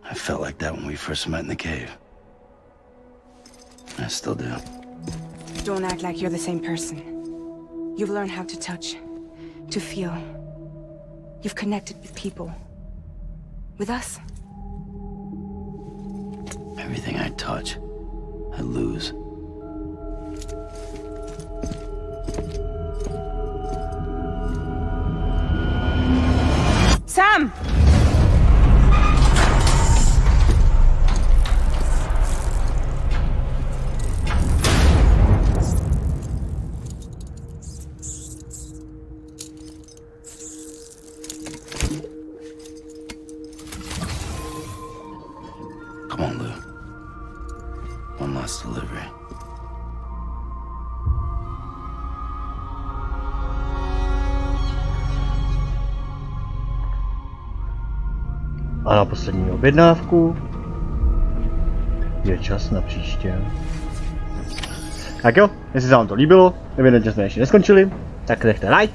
Speaker 5: I felt like that when we first met in the cave. I still do.
Speaker 7: Don't act like you're the same person. You've learned how to touch, to feel. You've connected with people. With us.
Speaker 5: Everything I touch, I lose.
Speaker 7: Sam!
Speaker 5: Come on, Lou. One last delivery.
Speaker 1: A na poslední objednávku je čas na příště. Tak jo, jestli se vám to líbilo, evidentně jsme ještě neskončili, tak nechte like,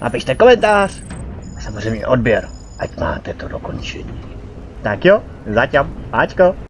Speaker 1: napište komentář a samozřejmě odběr, ať máte to dokončení. Tak jo, zatím, páčko.